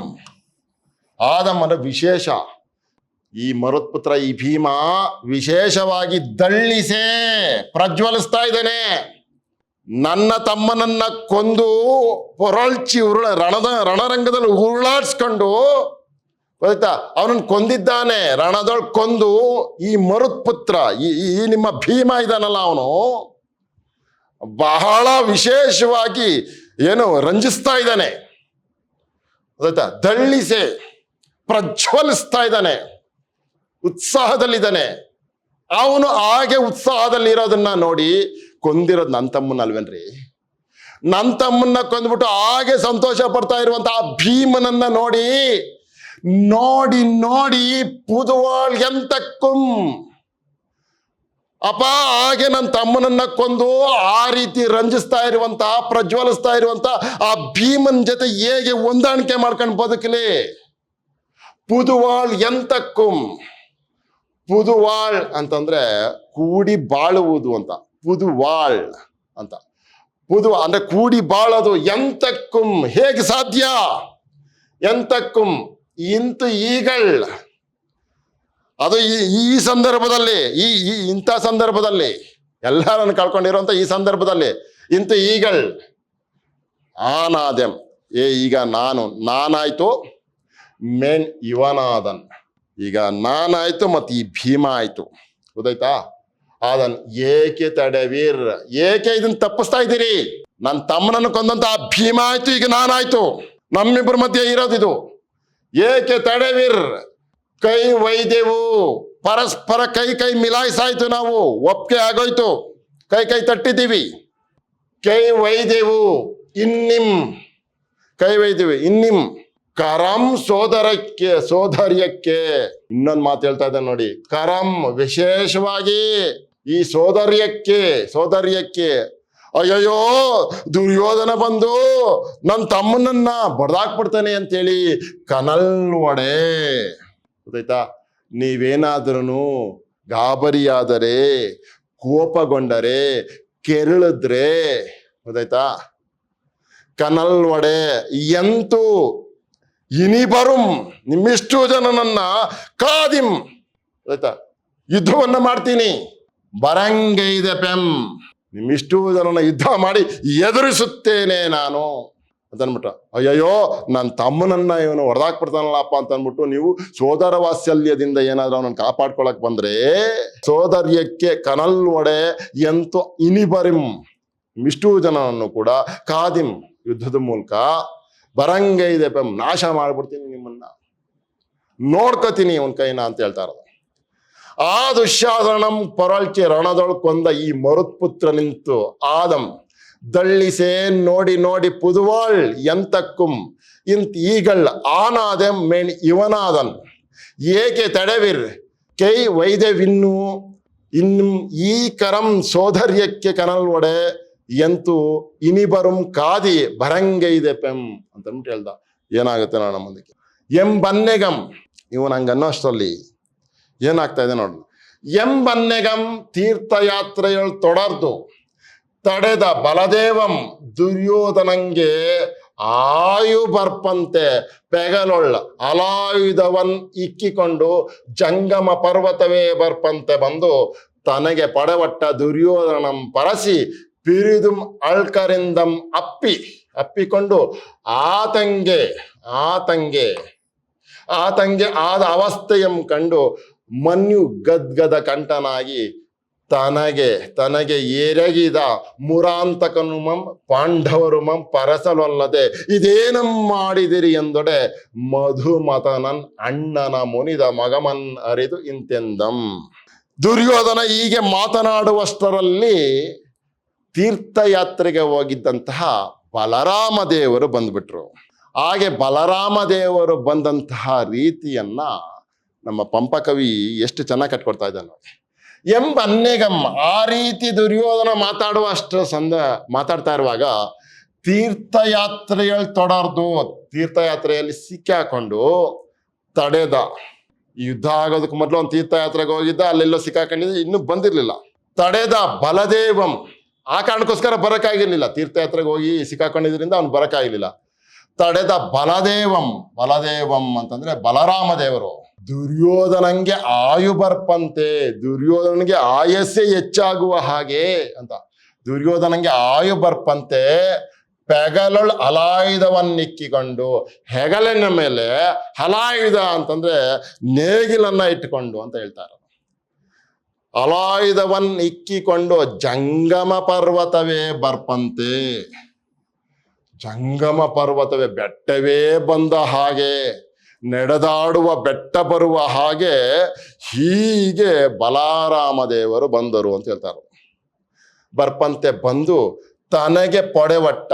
ಅಂದ್ರೆ ವಿಶೇಷ. ಈ ಮರುತ್ಪುತ್ರ, ಈ ಭೀಮ ವಿಶೇಷವಾಗಿ ದಳ್ಳಿಸೆ ಪ್ರಜ್ವಲಿಸ್ತಾ ಇದ್ದಾನೆ. ನನ್ನ ತಮ್ಮನನ್ನ ಕೊಂದು ಪೊರಳ್ಚಿ ರಣರಂಗದಲ್ಲಿ ಉರುಳಾಡ್ಸ್ಕೊಂಡು, ಗೊತ್ತಾ, ಅವನನ್ನು ಕೊಂದಿದ್ದಾನೆ. ರಣದೊಳ್ ಕೊಂದು ಈ ಮರುತ್ಪುತ್ರ, ಈ ನಿಮ್ಮ ಭೀಮ ಇದಾನಲ್ಲ, ಅವನು ಬಹಳ ವಿಶೇಷವಾಗಿ ರಂಜಿಸ್ತಾ ಇದ್ದಾನೆ, ಗೊತ್ತಾ, ದಳ್ಳಿಸೆ ಪ್ರಜ್ವಲಿಸ್ತಾ ಇದ್ದಾನೆ, ಉತ್ಸಾಹದಲ್ಲಿದ್ದಾನೆ. ಅವನು ಹಾಗೆ ಉತ್ಸಾಹದಲ್ಲಿ ಇರೋದನ್ನ ನೋಡಿ ಕೊಂದಿರೋದು ನನ್ನ ತಮ್ಮನಲ್ವೇನ್ರಿ? ನನ್ನ ತಮ್ಮನ್ನ ಕೊಂದ್ಬಿಟ್ಟು ಹಾಗೆ ಸಂತೋಷ ಪಡ್ತಾ ಇರುವಂತ ಆ ಭೀಮನನ್ನ ನೋಡಿ ನೋಡಿ ನೋಡಿ ಪುದುವಾಳ್ ಎಂತಕ್ಕುಂ, ಅಪ್ಪ ಹಾಗೆ ನನ್ನ ತಮ್ಮನನ್ನ ಕೊಂದು ಆ ರೀತಿ ರಂಜಿಸ್ತಾ ಇರುವಂತ, ಪ್ರಜ್ವಲಿಸ್ತಾ ಇರುವಂತ ಆ ಭೀಮನ್ ಜೊತೆ ಹೇಗೆ ಹೊಂದಾಣಿಕೆ ಮಾಡ್ಕೊಂಡು ಬದುಕಲಿ? ಪುದುವಾಳ್ ಎಂತಕ್ಕುಂ, ಪುದುವಾಳ್ ಅಂತಂದ್ರೆ ಕೂಡಿ ಬಾಳುವುದು ಅಂತ, ಪುದುವಾಳ್ ಅಂತ. ಅಂದ್ರೆ ಕೂಡಿ ಬಾಳೋದು. ಎಂತಕ್ಕುಂ ಹೇಗೆ ಸಾಧ್ಯ? ಎಂತಕ್ಕುಂ ಇಂತು ಈಗಳ್, ಅದು ಈ ಸಂದರ್ಭದಲ್ಲಿ, ಇಂಥ ಸಂದರ್ಭದಲ್ಲಿ, ಎಲ್ಲರನ್ನು ಕಳ್ಕೊಂಡಿರುವಂತ ಈ ಸಂದರ್ಭದಲ್ಲಿ ಇಂತು ಈಗಳ್ ಆನಾದೆಂ, ಈಗ ನಾನಾಯ್ತು, ಮೇನ್ ಇವನಾದನ್, ಈಗ ನಾನಾಯ್ತು ಮತ್ತು ಈ ಭೀಮ ಆಯ್ತು, ಗೊತ್ತಾಯ್ತಾ? ಆದನ್ ಏಕೆ ತಡೆವೀರ್, ಏಕೆ ಇದನ್ನ ತಪ್ಪಿಸ್ತಾ ಇದ್ದೀರಿ? ನನ್ನ ತಮ್ಮನನ್ನು ಕೊಂದಂತ ಆ ಭೀಮ ಆಯ್ತು, ಈಗ ನಾನಾಯ್ತು, ನಮ್ಮಿಬ್ಬರ ಮಧ್ಯೆ ಇರೋದಿದು. ಏಕೆ ತಡೆವೀರ್ ಕೈ ವೈದೆವು, ಪರಸ್ಪರ ಕೈ ಮಿಲಾಯಿಸಾಯ್ತು, ನಾವು ಒಪ್ಪಿಗೆ ಆಗೋಯ್ತು, ಕೈ ತಟ್ಟಿದ್ದೀವಿ. ಕೈ ವೈದೆವು ಇನ್ನಿಂ, ಕೈ ವೈದೆವು ಇನ್ನಿಂ ಕರಂ ಸೋದರ್ಯಕ್ಕೆ ಇನ್ನೊಂದು ಮಾತು ಹೇಳ್ತಾ ಇದ್ದಾನೆ ನೋಡಿ. ಕರಂ ವಿಶೇಷವಾಗಿ ಈ ಸೋದರ್ಯಕ್ಕೆ ಅಯ್ಯಯ್ಯೋ ದುರ್ಯೋಧನ ಬಂದು ನನ್ನ ತಮ್ಮನನ್ನ ಬಡ್ದಾಕ್ಬಿಡ್ತಾನೆ ಅಂತೇಳಿ ಕನಲ್ ಒಡೆ. ಗೊತ್ತಾಯ್ತಾ? ನೀವೇನಾದ್ರೂ ಗಾಬರಿಯಾದರೆ, ಕೋಪಗೊಂಡರೆ, ಕೆರಳಿದ್ರೆ, ಗೊತ್ತಾಯ್ತಾ, ಕನಲ್ ಒಡೆ ಎಂತೂ ಇನಿಬರುಂ ನಿಮ್ಮಿಷ್ಟು ಜನನನ್ನ ಕಾದಿಂ, ಆಯ್ತಾ, ಯುದ್ಧವನ್ನ ಮಾಡ್ತೀನಿ. ಬರಂಗೈದೆ ಪೆಂ ನಿಮ್ಮಿಷ್ಟು ಜನನ ಯುದ್ಧ ಮಾಡಿ ಎದುರಿಸುತ್ತೇನೆ ನಾನು ಅಂತ ಅಂದ್ಬಿಟ್ಟ. ಅಯ್ಯಯ್ಯೋ ನನ್ನ ತಮ್ಮನನ್ನ ಇವನು ಹೊಡೆದಾಕ್ಬಿಡ್ತಾನಲ್ಲಪ್ಪ ಅಂತ ಅಂದ್ಬಿಟ್ಟು ನೀವು ಸೋದರ ವಾತ್ಸಲ್ಯದಿಂದ ಏನಾದ್ರೂ ಅವನನ್ನು ಕಾಪಾಡ್ಕೊಳಕ್ ಬಂದ್ರೆ, ಸೋದರ್ಯಕ್ಕೆ ಕನಲ್ ಒಡೆ ಎಂತೂ ಇನಿಬರಿಂ ಇಷ್ಟು ಜನನನ್ನು ಕೂಡ ಕಾದಿಂ ಯುದ್ಧದ ಮೂಲಕ ಬರಂಗೈದೆ ಪೆಂ ನಾಶ ಮಾಡ್ಬಿಡ್ತೀನಿ, ನಿಮ್ಮನ್ನ ನೋಡ್ಕೋತೀನಿ ಅವನ ಕೈನ ಅಂತ ಹೇಳ್ತಾ ಇರೋದು. ಆ ದುಶ್ಯಾಸನಂ ಪೊರಳ್ಚಿ ರಣದೊಳ್ ಕೊಂದ ಈ ಮರುತ್ಪುತ್ರ ನಿಂತು ಆದಂ ದಳ್ಳಿಸೇ ನೋಡಿ ಪುದುವಾಳ್ ಎಂತಕ್ಕುಂ ಇಂತ್ ಈಗಳ್ ಆನಾದೆಂ ಮೇಣ್ ಇವನಾದನ್ ಏಕೆ ತಡೆವಿರ್ ಕೈ ವೈದ್ಯವಿನ್ನು ಇನ್ನು ಈ ಕರಂ ಸೋದರ್ಯಕ್ಕೆ ಕನಲ್ ಒಡೆ ಎಂತೂ ಇನಿಬರುಂ ಕಾದಿ ಬರಂಗೈದೆ ಪೆಂ ಅಂತ ಅಂದ್ಬಿಟ್ಟು ಹೇಳ್ದ. ಏನಾಗುತ್ತೆ ನೋಡ ಮುಂದಕ್ಕೆ. ಎಂಬನ್ನೆಗಂ ಇವನು ಹಂಗನ್ನೋ ಅಷ್ಟರಲ್ಲಿ ಏನಾಗ್ತಾ ಇದೆ ನೋಡ್ರಿ. ಎಂಬನ್ನೆಗಂ ತೀರ್ಥಯಾತ್ರೆಯೊಳ್ ತೊಡರ್ದು ತಡೆದ ಬಲದೇವಂ ದುರ್ಯೋಧನಂಗೆ ಆಯು ಬರ್ಪಂತೆ ಪೆಗಲೊಳ್ಳ ಅಲಾಯುಧವನ್ ಇಕ್ಕಿಕೊಂಡು ಜಂಗಮ ಪರ್ವತವೇ ಬರ್ಪಂತೆ ಬಂದು ತನಗೆ ಪಡೆವಟ್ಟ ದುರ್ಯೋಧನಂ ಪರಸಿ ಪಿರಿದುಂ ಅಳ್ಕರಿಂದಂ ಅಪ್ಪಿಕೊಂಡು ಆತಂಗೆ ಆದ ಅವಸ್ಥೆಯಂ ಕಂಡು ಮನ್ಯು ಗದ್ಗದ ಕಂಠನಾಗಿ ತನಗೆ ಎರಗಿದ ಮುರಾಂತಕನುಮಂ ಪಾಂಡವರುಮಂ ಪರಸಲೊಲ್ಲದೆ ಇದೇನಂ ಮಾಡಿದಿರಿ ಎಂದೊಡೆ ಮಧುಮತನನ್ ಅಣ್ಣನ ಮುನಿದ ಮಗಮನ್ ಅರಿದು ಇಂತೆಂದಂ. ದುರ್ಯೋಧನ ಹೀಗೆ ಮಾತನಾಡುವಷ್ಟರಲ್ಲಿ ತೀರ್ಥಯಾತ್ರೆಗೆ ಹೋಗಿದ್ದಂತಹ ಬಲರಾಮ ದೇವರು ಬಂದ್ಬಿಟ್ರು. ಹಾಗೆ ಬಲರಾಮ ದೇವರು ಬಂದಂತಹ ರೀತಿಯನ್ನ ನಮ್ಮ ಪಂಪಕವಿ ಎಷ್ಟು ಚೆನ್ನಾಗಿ ಕಟ್ಕೊಡ್ತಾ ಇದ್ದಾನೆ ನೋಡಿ. ಎಂಬನ್ನೆಗಂ ಆ ರೀತಿ ದುರ್ಯೋಧನ ಮಾತಾಡ್ತಾ ಇರುವಾಗ ತೀರ್ಥಯಾತ್ರೆಯಲ್ಲಿ ತೊಡರ್ದು ತೀರ್ಥಯಾತ್ರೆಯಲ್ಲಿ ಸಿಕ್ಕಾಕೊಂಡು ತಡೆದ. ಯುದ್ಧ ಆಗೋದಕ್ಕೆ ಮೊದಲು ಒಂದು ತೀರ್ಥಯಾತ್ರೆಗೆ ಹೋಗಿದ್ದ, ಅಲ್ಲೆಲ್ಲೋ ಸಿಕ್ಕಾಕೊಂಡಿದ್ದ, ಇನ್ನೂ ಬಂದಿರ್ಲಿಲ್ಲ. ತಡೆದ ಬಲದೇವಂ ಆ ಕಾರಣಕ್ಕೋಸ್ಕರ ಬರಕ್ಕಾಗಿರ್ಲಿಲ್ಲ. ತೀರ್ಥಯಾತ್ರೆಗೆ ಹೋಗಿ ಸಿಕ್ಕಾಕೊಂಡಿದ್ರಿಂದ ಅವ್ನು ಬರಕ್ಕಾಗಿರ್ಲಿಲ್ಲ. ತಡೆದ ಬಲದೇವಂ ಅಂತಂದ್ರೆ ಬಲರಾಮ ದೇವರು ದುರ್ಯೋಧನಂಗೆ ಆಯು ಬರ್ಪಂತೆ, ದುರ್ಯೋಧನನಿಗೆ ಆಯಸ್ಸೇ ಹೆಚ್ಚಾಗುವ ಹಾಗೆ ಅಂತ. ದುರ್ಯೋಧನಂಗೆ ಆಯು ಬರ್ಪಂತೆ ಪೆಗಲೊಳ್ ಹಲಾಯುಧವನ್ನಿಕ್ಕಿಕೊಂಡು, ಹೆಗಲಿನ ಮೇಲೆ ಹಲಾಯುಧ ಅಂತಂದ್ರೆ ನೇಗಿಲನ್ನ ಇಟ್ಟುಕೊಂಡು ಅಂತ ಹೇಳ್ತಾರೆ. ಹಲಾಯುಧವನ್ ಇಕ್ಕಿಕೊಂಡು ಜಂಗಮ ಪರ್ವತವೇ ಬರ್ಪಂತೆ, ಜಂಗಮ ಪರ್ವತವೇ ಬೆಟ್ಟವೇ ಬಂದ ಹಾಗೆ, ನಡೆದಾಡುವ ಬೆಟ್ಟ ಬರುವ ಹಾಗೆ ಹೀಗೆ ಬಲರಾಮ ದೇವರು ಬಂದರು ಅಂತ ಹೇಳ್ತಾರೆ. ಬರ್ಪಂತೆ ಬಂದು ತನಗೆ ಪೊಡೆವಟ್ಟ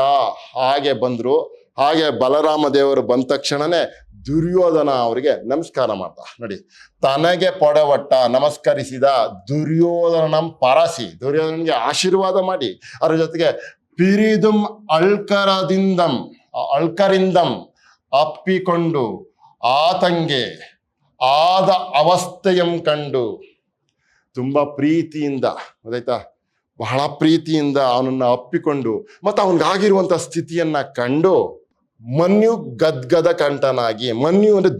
ಹಾಗೆ ಬಂದ್ರು. ಹಾಗೆ ಬಲರಾಮ ದೇವರು ಬಂದ ತಕ್ಷಣನೇ ದುರ್ಯೋಧನ ಅವರಿಗೆ ನಮಸ್ಕಾರ ಮಾಡ್ದ ನೋಡಿ. ತನಗೆ ಪೊಡೆವಟ್ಟ ನಮಸ್ಕರಿಸಿದ ದುರ್ಯೋಧನಂ ಪರಸಿ, ದುರ್ಯೋಧನನಿಗೆ ಆಶೀರ್ವಾದ ಮಾಡಿ, ಅದ್ರ ಜೊತೆಗೆ ಪಿರಿದುಂ ಅಳ್ಕರಿಂದಂ ಅಪ್ಪಿಕೊಂಡು ಆತಂಗೆ ಆದ ಅವಸ್ಥೆಯಂ ಕಂಡು, ತುಂಬಾ ಪ್ರೀತಿಯಿಂದ, ಗೊತ್ತಾಯ್ತಾ, ಬಹಳ ಪ್ರೀತಿಯಿಂದ ಅವನನ್ನ ಅಪ್ಪಿಕೊಂಡು ಮತ್ತು ಅವನಿಗಾಗಿರುವಂಥ ಸ್ಥಿತಿಯನ್ನ ಕಂಡು ಮನ್ಯು ಗದ್ಗದ ಕಂಠನಾಗಿ, ಮನ್ಯು ಅಂದ್ರೆ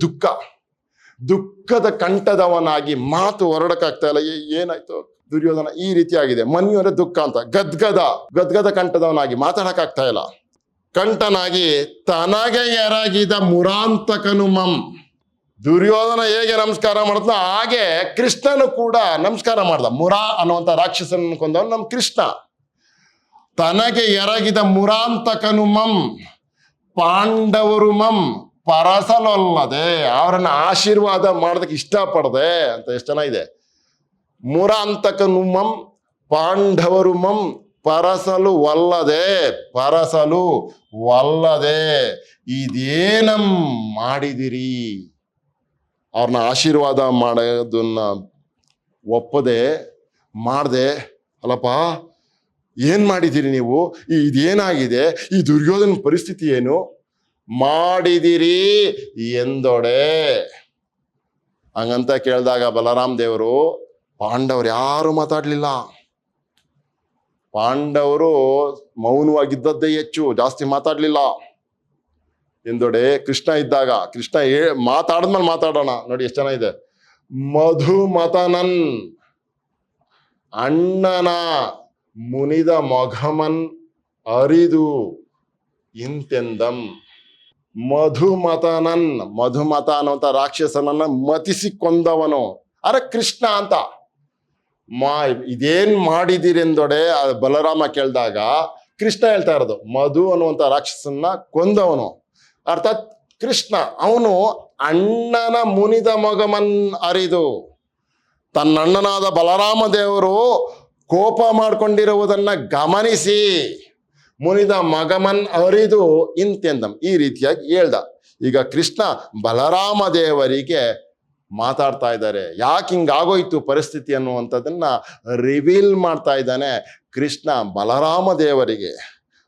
ದುಃಖದ ಕಂಠದವನಾಗಿ, ಮಾತು ಹೊರಡಕ್ಕಾಗ್ತಾ ಇಲ್ಲ, ಏನಾಯ್ತು ದುರ್ಯೋಧನ ಈ ರೀತಿ ಆಗಿದೆ. ಮನ್ಯು ಅಂದ್ರೆ ದುಃಖ ಅಂತ, ಗದ್ಗದ ಕಂಠದವನಾಗಿ ಮಾತಾಡಕ್ಕಾಗ್ತಾ ಇಲ್ಲ, ಕಂಠನಾಗಿ ತನಗೆ ಎರಗಿದ ಮುರಾಂತಕನುಮಂ. ದುರ್ಯೋಧನ ಹೇಗೆ ನಮಸ್ಕಾರ ಮಾಡಿದ್ನೋ ಹಾಗೆ ಕೃಷ್ಣನು ಕೂಡ ನಮಸ್ಕಾರ ಮಾಡ್ದ. ಮುರಾ ಅನ್ನುವಂಥ ರಾಕ್ಷಸನನ್ನು ಕೊಂದವನು ನಮ್ಮ ಕೃಷ್ಣ. ತನಗೆ ಎರಗಿದ ಮುರಾಂತಕನುಮಂ ಪಾಂಡವರುಮಂ ಪರಸಲೊಲ್ಲದೆ, ಅವರನ್ನ ಆಶೀರ್ವಾದ ಮಾಡೋದಕ್ಕೆ ಇಷ್ಟಪಡದೆ ಅಂತ ಎಷ್ಟು ಚೆನ್ನಾಗಿದೆ. ಮುರಾಂತಕನುಮಂ ಪಾಂಡವರುಮಂ ಪರಸಲು ಒಲ್ಲದೆ, ಪರಸಲು ಒಲ್ಲದೆ ಇದೇನಂ ಮಾಡಿದಿರಿ. ಅವ್ರನ್ನ ಆಶೀರ್ವಾದ ಮಾಡೋದನ್ನ ಒಪ್ಪದೆ ಮಾಡದೆ, ಅಲ್ಲಪ್ಪ ಏನ್ ಮಾಡಿದಿರಿ ನೀವು, ಇದೇನಾಗಿದೆ, ಈ ದುರ್ಯೋಧನ ಪರಿಸ್ಥಿತಿ ಏನು ಮಾಡಿದಿರಿ ಎಂದೊಡೆ. ಹಂಗಂತ ಕೇಳಿದಾಗ ಬಲರಾಮ್ ದೇವರು, ಪಾಂಡವರು ಯಾರು ಮಾತಾಡ್ಲಿಲ್ಲ. ಪಾಂಡವರು ಮೌನವಾಗಿದ್ದದ್ದೇ ಹೆಚ್ಚು, ಜಾಸ್ತಿ ಮಾತಾಡ್ಲಿಲ್ಲ. ಎಂದೊಡೆ ಕೃಷ್ಣ ಇದ್ದಾಗ, ಕೃಷ್ಣ ಮಾತಾಡಿದ್ಮೇಲೆ ಮಾತಾಡೋಣ. ನೋಡಿ ಎಷ್ಟು ಚೆನ್ನಾಗಿದೆ. ಮಧುಮತನನ್ ಅಣ್ಣನ ಮುನಿದ ಮೊಘಮನ್ ಅರಿದು ಇಂತೆಂದಂ. ಮಧುಮತನನ್, ಮಧುಮತ ಅನ್ನುವಂಥ ರಾಕ್ಷಸನನ್ನ ಮತಿಸಿ ಕೊಂದವನು ಕೃಷ್ಣ ಅಂತ. ಇದೇನ್ ಮಾಡಿದಿರೆಂದೊಡೆ ಬಲರಾಮ ಕೇಳಿದಾಗ ಕೃಷ್ಣ ಹೇಳ್ತಾ ಇರೋದು, ಮಧು ಅನ್ನುವಂಥ ರಾಕ್ಷಸನ್ನ ಕೊಂದವನು ಅರ್ಥಾತ್ ಕೃಷ್ಣ. ಅವನು ಅಣ್ಣನ ಮುನಿದ ಮೊಗಮನ್ ಅರಿದು, ತನ್ನಣ್ಣನಾದ ಬಲರಾಮ ದೇವರು ಕೋಪ ಮಾಡ್ಕೊಂಡಿರುವುದನ್ನ ಗಮನಿಸಿ ಮುನಿದ ಮಗಮನ್ ಅರಿದು ಇಂತೆಂದಂ, ಈ ರೀತಿಯಾಗಿ ಹೇಳ್ದ. ಈಗ ಕೃಷ್ಣ ಬಲರಾಮ ದೇವರಿಗೆ ಮಾತಾಡ್ತಾ ಇದ್ದಾರೆ, ಯಾಕೆ ಹಿಂಗಾಗೋಯ್ತು ಪರಿಸ್ಥಿತಿ ಅನ್ನುವಂಥದ್ದನ್ನ ರಿವೀಲ್ ಮಾಡ್ತಾ ಇದ್ದಾನೆ ಕೃಷ್ಣ ಬಲರಾಮ ದೇವರಿಗೆ.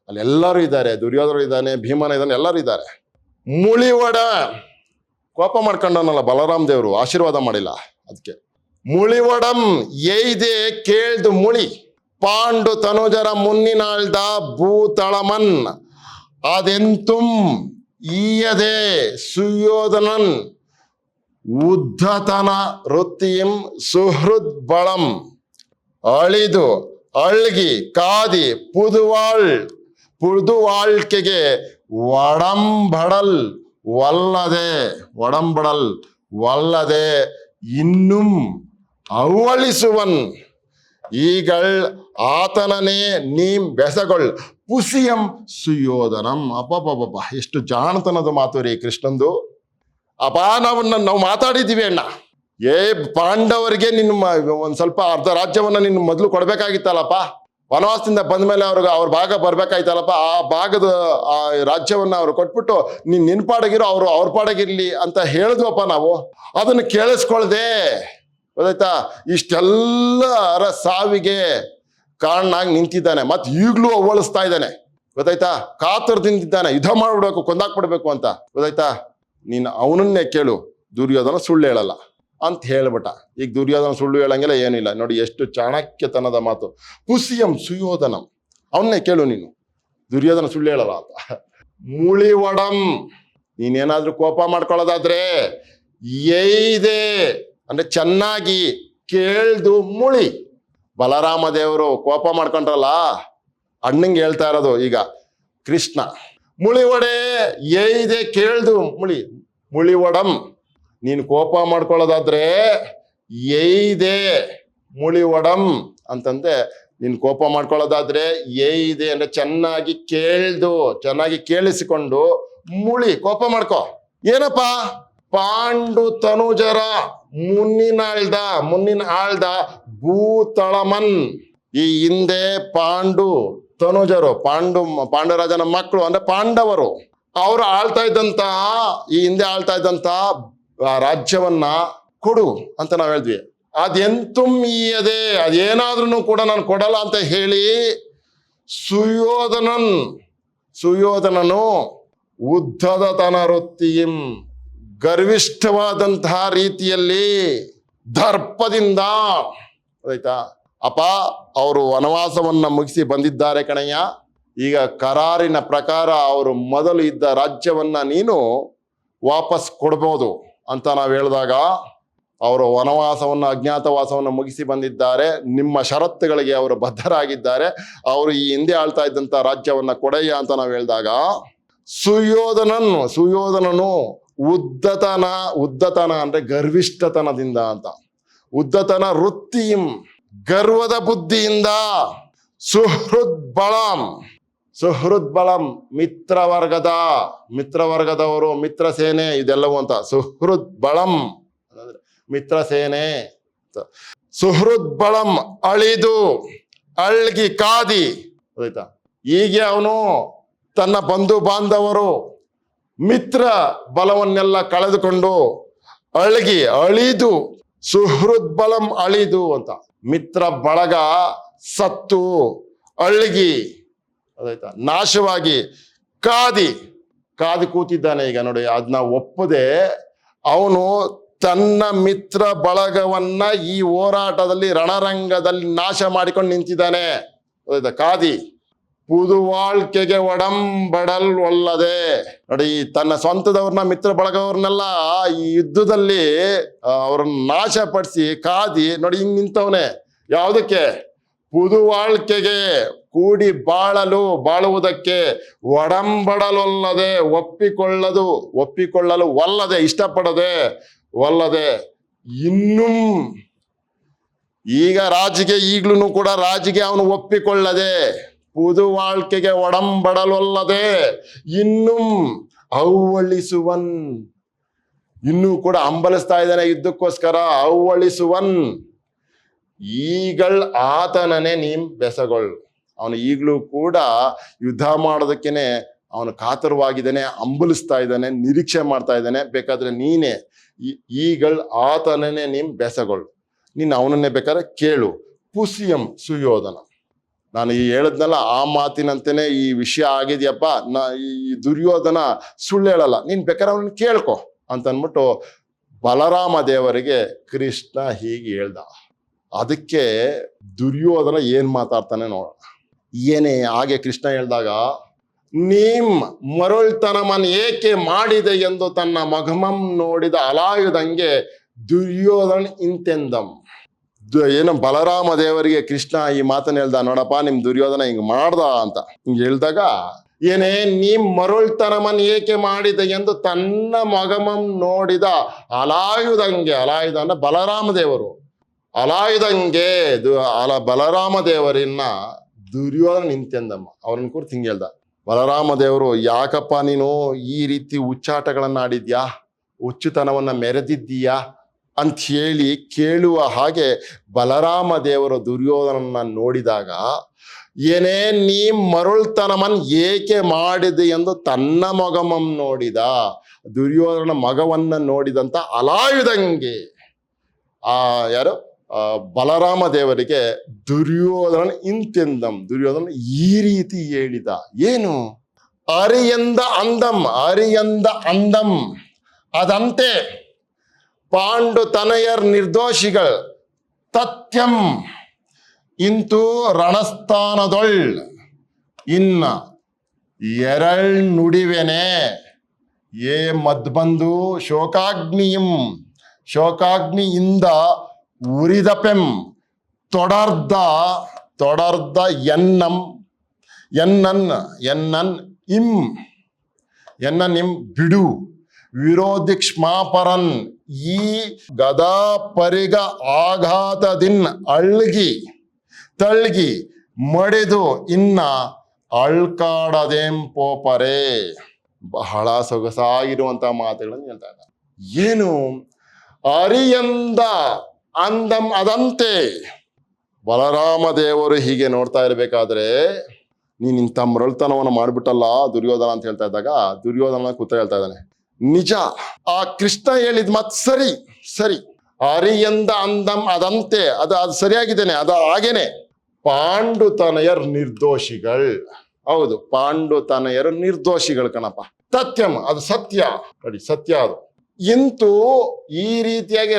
ಅಲ್ಲೆಲ್ಲರೂ ಇದ್ದಾರೆ, ದುರ್ಯೋಧನ ಇದ್ದಾನೆ, ಭೀಮನ ಇದ್ದಾನೆ, ಎಲ್ಲರೂ ಇದ್ದಾರೆ. ಮುಳಿವಡ, ಕೋಪ ಮಾಡ್ಕೊಂಡನಲ್ಲ ಬಲರಾಮ ದೇವರು, ಆಶೀರ್ವಾದ ಮಾಡಿಲ್ಲ ಅದಕ್ಕೆ. ಮುಳಿವಡಂ ಎಯ್ದೆ ಕೇಳ್ದು ಮುಳಿ, ಪಾಂಡು ತನುಜರ ಮುನ್ನಿನಾಳ್ದ ಭೂತಳಮನ್ ಅದೆಂತುಂ ಈಯದೆ ಸುಯೋಧನನ್ ಉದ್ಧತನ ವೃತ್ತಿಯಂ ಸುಹೃದ್ ಬಳಂ ಅಳಿದು ಅಳ್ಗಿ ಕಾದಿ ಪುದುವಾಳ್ಕೆಗೆ ಒಡಂಬಡಲ್ ಒಲ್ಲದೆ ಇನ್ನುಂ ಅವಳಿಸುವನ್ ಈಗಳ್ ಆತನನೇ ನೀಂ ಬೆಸಗೊಳ್ ಪುಸಿಯಂ ಸುಯೋಧನಂ. ಅಬ್ಬಬ್ಬಬ್ಬ, ಎಷ್ಟು ಜಾಣತನದ ಮಾತು ರೀ ಕೃಷ್ಣಂದು. ನಾವು ಮಾತಾಡಿದ್ದೀವಿ ಅಣ್ಣ, ಪಾಂಡವರಿಗೆ ನಿನ್ನ ಒಂದ್ ಸ್ವಲ್ಪ ಅರ್ಧ ರಾಜ್ಯವನ್ನ ನಿನ್ನ ಮೊದಲು ಕೊಡ್ಬೇಕಾಗಿತ್ತಲ್ಲಪ್ಪ, ವನವಾಸದಿಂದ ಬಂದ್ಮೇಲೆ ಅವ್ರ ಭಾಗ ಬರ್ಬೇಕಾಯ್ತಲ್ಲಪ್ಪ, ಆ ಭಾಗದ ಆ ರಾಜ್ಯವನ್ನ ಅವ್ರು ಕೊಟ್ಬಿಟ್ಟು ನಿನ್ ಪಾಡಗಿರೋ ಅವ್ರ ಪಾಡಗಿರ್ಲಿ ಅಂತ ಹೇಳಿದ್ವಪ್ಪ ನಾವು. ಅದನ್ನು ಕೇಳಿಸ್ಕೊಳ್ದೆ, ಗೊತ್ತಾಯ್ತಾ, ಇಷ್ಟೆಲ್ಲರ ಸಾವಿಗೆ ಕಾರಣನಾಗಿ ನಿಂತಿದ್ದಾನೆ. ಮತ್ತೆ ಈಗ್ಲೂ ಅವಳಿಸ್ತಾ ಇದ್ದಾನೆ, ಗೊತ್ತಾಯ್ತಾ, ಕಾತರದಿಂದಿದ್ದಾನೆ, ಯುದ್ಧ ಮಾಡ್ಬಿಡ್ಬೇಕು, ಕೊಂದಾಕ್ಬಿಡ್ಬೇಕು ಅಂತ, ಗೊತ್ತಾಯ್ತಾ. ನೀನು ಅವನನ್ನೇ ಕೇಳು, ದುರ್ಯೋಧನ ಸುಳ್ಳು ಹೇಳಲ್ಲ ಅಂತ ಹೇಳ್ಬಿಟ್ಟ. ಈಗ ದುರ್ಯೋಧನ ಸುಳ್ಳು ಹೇಳಂಗಿಲ್ಲ, ಏನಿಲ್ಲ. ನೋಡಿ ಎಷ್ಟು ಚಾಣಕ್ಯತನದ ಮಾತು. ಪುಸಿಯಂ ಸುಯೋಧನಂ, ಅವನ್ನೇ ಕೇಳು ನೀನು, ದುರ್ಯೋಧನ ಸುಳ್ಳು ಹೇಳಲ್ಲ ಅಂತ. ಮುಳಿವಡಂ, ನೀನೇನಾದ್ರೂ ಕೋಪ ಮಾಡ್ಕೊಳ್ಳೋದಾದ್ರೆ ಏಯ್ದೆ ಅಂದ್ರೆ ಚೆನ್ನಾಗಿ ಕೇಳ್ದು ಮುಳಿ. ಬಲರಾಮ ದೇವರು ಕೋಪ ಮಾಡ್ಕೊಂಡ್ರಲ್ಲ, ಅಣ್ಣಂಗೆ ಹೇಳ್ತಾ ಇರೋದು ಈಗ ಕೃಷ್ಣ. ಮುಳಿವಡೆ ಏಯ್ದೆ ಕೇಳ್ದು ಮುಳಿವಡಂ, ನೀನು ಕೋಪ ಮಾಡ್ಕೊಳ್ಳೋದಾದ್ರೆ ಏಯ್ದೆ ಮುಳಿವಡಂ ಅಂತಂದ್ರೆ, ನೀನು ಕೋಪ ಮಾಡ್ಕೊಳ್ಳೋದಾದ್ರೆ ಏಯ್ದೆ ಅಂದ್ರೆ ಚೆನ್ನಾಗಿ ಕೇಳಿಸಿಕೊಂಡು ಕೋಪ ಮಾಡ್ಕೋ. ಏನಪ್ಪಾ, ಪಾಂಡು ತನುಜರ ಮುನ್ನಿನ ಆಳ್ದ ಭೂತಳಮನ್, ಈ ಹಿಂದೆ ತನುಜರು ಪಾಂಡುರಾಜನ ಮಕ್ಕಳು ಅಂದ್ರೆ ಪಾಂಡವರು, ಅವರು ಈ ಹಿಂದೆ ಆಳ್ತಾ ಇದ್ದಂತ ರಾಜ್ಯವನ್ನ ಕೊಡು ಅಂತ ನಾವ್ ಹೇಳಿದ್ವಿ. ಅದೆಂತುಂ ಈಯದೆ, ಅದೇನಾದ್ರೂ ಕೂಡ ನಾನು ಕೊಡಲ್ಲ ಅಂತ ಹೇಳಿ ಸುಯೋಧನನು ಉದ್ಧದ ತನ ವೃತ್ತಿಯಂ, ಗರ್ವಿಷ್ಠವಾದಂತಹ ರೀತಿಯಲ್ಲಿ ದರ್ಪದಿಂದ, ಆಯ್ತಾ ಅಪ್ಪ, ಅವರು ವನವಾಸವನ್ನ ಮುಗಿಸಿ ಬಂದಿದ್ದಾರೆ ಕಣಯ್ಯ, ಈಗ ಕರಾರಿನ ಪ್ರಕಾರ ಅವರು ಮೊದಲು ಇದ್ದ ರಾಜ್ಯವನ್ನ ನೀನು ವಾಪಸ್ ಕೊಡ್ಬೋದು ಅಂತ ನಾವು ಹೇಳಿದಾಗ, ಅವರು ಅಜ್ಞಾತವಾಸವನ್ನ ಮುಗಿಸಿ ಬಂದಿದ್ದಾರೆ, ನಿಮ್ಮ ಷರತ್ತುಗಳಿಗೆ ಅವರು ಬದ್ಧರಾಗಿದ್ದಾರೆ, ಅವರು ಈ ಹಿಂದೆ ಆಳ್ತಾ ಇದ್ದಂತ ರಾಜ್ಯವನ್ನ ಕೊಡಯ್ಯ ಅಂತ ನಾವು ಹೇಳಿದಾಗ, ಸುಯೋಧನನು ಉದ್ದತನ ಅಂದ್ರೆ ಗರ್ವಿಷ್ಠತನದಿಂದ ಅಂತ, ಉದ್ದತನ ವೃತ್ತಿಯಂ ಗರ್ವದ ಬುದ್ಧಿಯಿಂದ, ಸುಹೃದ್ ಬಳಂ ಮಿತ್ರವರ್ಗದವರು, ಮಿತ್ರ ಸೇನೆ ಇದೆಲ್ಲವೂ ಅಂತ. ಸುಹೃದ್ ಬಳಂ ಮಿತ್ರ ಸೇನೆ, ಸುಹೃದ್ ಬಳಂ ಅಳಿದು ಅಳ್ಗಿ ಕಾದಿ, ಆಯ್ತಾ. ಹೀಗೆ ಅವನು ತನ್ನ ಬಂಧು ಬಾಂಧವರು ಮಿತ್ರ ಬಲವನ್ನೆಲ್ಲ ಕಳೆದುಕೊಂಡು ಅಳ್ಗಿ ಅಳಿದು ಸುಹೃದ್ ಬಲಂ ಅಳಿದು ಅಂತ, ಮಿತ್ರ ಬಳಗ ಸತ್ತು ಅಳ್ಗಿ, ಅದಾಯ್ತಾ, ನಾಶವಾಗಿ ಕಾದಿ ಕೂತಿದ್ದಾನೆ. ಈಗ ನೋಡಿ, ಅದನ್ನ ಒಪ್ಪದೆ ಅವನು ತನ್ನ ಮಿತ್ರ ಬಳಗವನ್ನ ಈ ಹೋರಾಟದಲ್ಲಿ ರಣರಂಗದಲ್ಲಿ ನಾಶ ಮಾಡಿಕೊಂಡು ನಿಂತಿದ್ದಾನೆ. ಅದಾಯ್ತಾ, ಕಾದಿ ಪುದು வாழ்க்கைಗೆ ಒಡಂಬಡಲ್ ಒಲ್ಲದೆ. ನೋಡಿ, ತನ್ನ ಸ್ವಂತದವ್ರನ್ನ ಮಿತ್ರ ಬಳಗವ್ರನ್ನೆಲ್ಲ ಈ ಯುದ್ಧದಲ್ಲಿ ಅವ್ರನ್ನ ನಾಶ ಪಡಿಸಿ ಕಾದಿ ನೋಡಿ ಹಿಂಗ್ ನಿಂತವನೆ. ಯಾವುದಕ್ಕೆ? ಪುದು வாழ்க்கைಗೆ, ಕೂಡಿ ಬಾಳುವುದಕ್ಕೆ, ಒಡಂಬಡಲೊಲ್ಲದೆ, ಒಪ್ಪಿಕೊಳ್ಳಲು ಒಲ್ಲದೆ, ಇಷ್ಟಪಡದೆ ಒಲ್ಲದೆ, ಇನ್ನೂ ಈಗ ರಾಜಿಗೆ, ಈಗ್ಲೂ ಕೂಡ ರಾಜಿಗೆ ಅವನು ಒಪ್ಪಿಕೊಳ್ಳದೆ, ಪುದು வாழ்க்கைಗೆ ಒಡಂಬಡಲೊಲ್ಲದೆ, ಇನ್ನೂ ಔವಳಿಸುವನ್, ಇನ್ನೂ ಕೂಡ ಹಂಬಲಿಸ್ತಾ ಇದ್ದಾನೆ ಯುದ್ಧಕ್ಕೋಸ್ಕರ. ಔವಳಿಸುವನ್, ಈಗಳ್ ಆತನನೇ ನೀಮ್ ಬೆಸಗೊಳ್. ಅವನು ಈಗಲೂ ಕೂಡ ಯುದ್ಧ ಮಾಡೋದಕ್ಕೇನೆ ಅವನು ಕಾತರವಾಗಿದ್ದಾನೆ, ಹಂಬಲಿಸ್ತಾ ಇದ್ದಾನೆ, ನಿರೀಕ್ಷೆ ಮಾಡ್ತಾ ಇದ್ದಾನೆ. ಬೇಕಾದ್ರೆ ನೀನೇ ಈಗಳ್ ಆತನನೇ ನೀಮ್ ಬೆಸಗೊಳ್, ನೀನು ಅವನನ್ನೇ ಬೇಕಾದ್ರೆ ಕೇಳು. ಪುಸಿಯಂ ಸುಯೋಧನ, ನಾನು ಈ ಹೇಳದ್ನಲ್ಲ ಆ ಮಾತಿನಂತೆನೆ ಈ ವಿಷಯ ಆಗಿದ್ಯಪ್ಪ, ಈ ದುರ್ಯೋಧನ ಸುಳ್ಳು ಹೇಳಲ್ಲ, ನೀನ್ ಬೇಕಾದ್ರೆ ಅವನನ್ನ ಕೇಳ್ಕೊ ಅಂತ ಅಂದ್ಬಿಟ್ಟು ಬಲರಾಮ ದೇವರಿಗೆ ಕೃಷ್ಣ ಹೀಗೆ ಹೇಳ್ದ. ಅದಕ್ಕೆ ದುರ್ಯೋಧನ ಏನ್ ಮಾತಾಡ್ತಾನೆ ನೋಡೋಣ. ಏನೇ ಹಾಗೆ ಕೃಷ್ಣ ಹೇಳಿದಾಗ, ನೀಮ್ ಮರುಳ್ತನಮನ್ ಏಕೆ ಮಾಡಿದೆ ಎಂದು ತನ್ನ ಮಗಮಂ ನೋಡಿದ ಅಲಾಯುಧಂಗೆ ದುರ್ಯೋಧನ ಇಂತೆಂದಂ. ಏನು ಬಲರಾಮ ದೇವರಿಗೆ ಕೃಷ್ಣ ಈ ಮಾತನ್ನ ಹೇಳ್ದ, ನೋಡಪ್ಪ ನಿಮ್ ದುರ್ಯೋಧನ ಹಿಂಗ್ ಮಾಡ್ದ ಅಂತ ಹಿಂಗ್ ಹೇಳ್ದಾಗ, ಏನೇ ನೀಮ್ ಮರುಳ್ತನಮನ್ ಏಕೆ ಮಾಡಿದೆ ಎಂದು ತನ್ನ ಮಗಮಂ ನೋಡಿದ ಅಲಾಯುಧಂಗೆ. ಅಲಾಯುಧ ಅಂದ್ರೆ ಬಲರಾಮ ದೇವರು. ಅಲಾಯುಧಂಗೆ ಬಲರಾಮ ದೇವರನ್ನ ದುರ್ಯೋಧನ ನಿಂತೆಂದಮ್ಮ. ಅವ್ರನ್ನ ಕುರಿತು ಹಿಂಗೆ ಹೇಳ್ದ ಬಲರಾಮ ದೇವರು, ಯಾಕಪ್ಪ ನೀನು ಈ ರೀತಿ ಉಚ್ಚಾಟಗಳನ್ನ ಆಡಿದ್ಯಾ, ಹುಚ್ಚುತನವನ್ನ ಮೆರೆದಿದ್ದೀಯಾ ಅಂತ ಹೇಳಿ ಕೇಳುವ ಹಾಗೆ ಬಲರಾಮ ದೇವರು ದುರ್ಯೋಧನನ್ನ ನೋಡಿದಾಗ, ಏನೇ ನೀ ಮರುಳ್ತನಮನ್ ಏಕೆ ಮಾಡಿದೆ ಎಂದು ತನ್ನ ಮಗಮಂ ನೋಡಿದ, ದುರ್ಯೋಧನ ಮಗವನ್ನ ನೋಡಿದಂತ ಅಲಾಯುಧಂಗೆ ಯಾರು ಬಲರಾಮ ದೇವರಿಗೆ ದುರ್ಯೋಧನ ಇಂತೆಂದಂ. ದುರ್ಯೋಧನ ಈ ರೀತಿ ಹೇಳಿದ. ಏನು? ಅರಿಯಂದ ಅಂದಂ ಅದಂತೆ ಪಾಂಡು ತನಯರ್ ನಿರ್ದೋಷಿಗಳು ತಥ್ಯಂ ಇಂತು ರಣಸ್ಥಾನದೊಳ್ ಇನ್ನ ಎರಳ್ ನುಡಿವೆನೆ ಏ ಮದ್ಬಂದು ಶೋಕಾಗ್ನಿಯಿಂದ ಉರಿದಪೆಂ ತೊಡರ್ದ ಎನ್ನನ್ ಇಂ ಬಿಡು ವಿರೋಧಿಕ್ಷ್ಮಾಪರನ್ ಈ ಗದಾ ಪರಿಗ ಆಘಾತದಿನ್ ತಳ್ಗಿ ಮಡಿದು ಇನ್ನ ಅಳ್ಕಾಡದೇಂ ಪೋಪರೆ. ಬಹಳ ಸೊಗಸಾಗಿರುವಂತಹ ಮಾತುಗಳನ್ನು ಹೇಳ್ತಾ ಇದ್ದಾರೆ. ಏನು? ಅರಿಯಂದ ಅಂದಂ ಅದಂತೆ. ಬಲರಾಮ ದೇವರು ಹೀಗೆ ನೋಡ್ತಾ ಇರ್ಬೇಕಾದ್ರೆ, ನೀನ್ ಇಂಥ ಮರಳ್ತನವನ್ನು ಮಾಡ್ಬಿಟ್ಟಲ್ಲ ದುರ್ಯೋಧನ ಅಂತ ಹೇಳ್ತಾ ಇದ್ದಾಗ, ದುರ್ಯೋಧನ ಕೂತ ಹೇಳ್ತಾ ಇದ್ದಾನೆ, ನಿಜ ಆ ಕೃಷ್ಣ ಹೇಳಿದ್ ಮತ್ ಸರಿ. ಅರಿಯಂದ ಅಂದಂ ಅದಂತೆ, ಅದು ಸರಿಯಾಗಿದ್ದೇನೆ, ಅದು ಹಾಗೇನೆ. ಪಾಂಡು ತನಯರ್ ನಿರ್ದೋಷಿಗಳು. ಹೌದು, ಪಾಂಡು ತನಯರು ನಿರ್ದೋಷಿಗಳು ಕಣಪ್ಪ. ತಥ್ಯಂ, ಅದು ಸತ್ಯ. ನೋಡಿ, ಸತ್ಯ ಅದು. ಇಂತು ಈ ರೀತಿಯಾಗಿ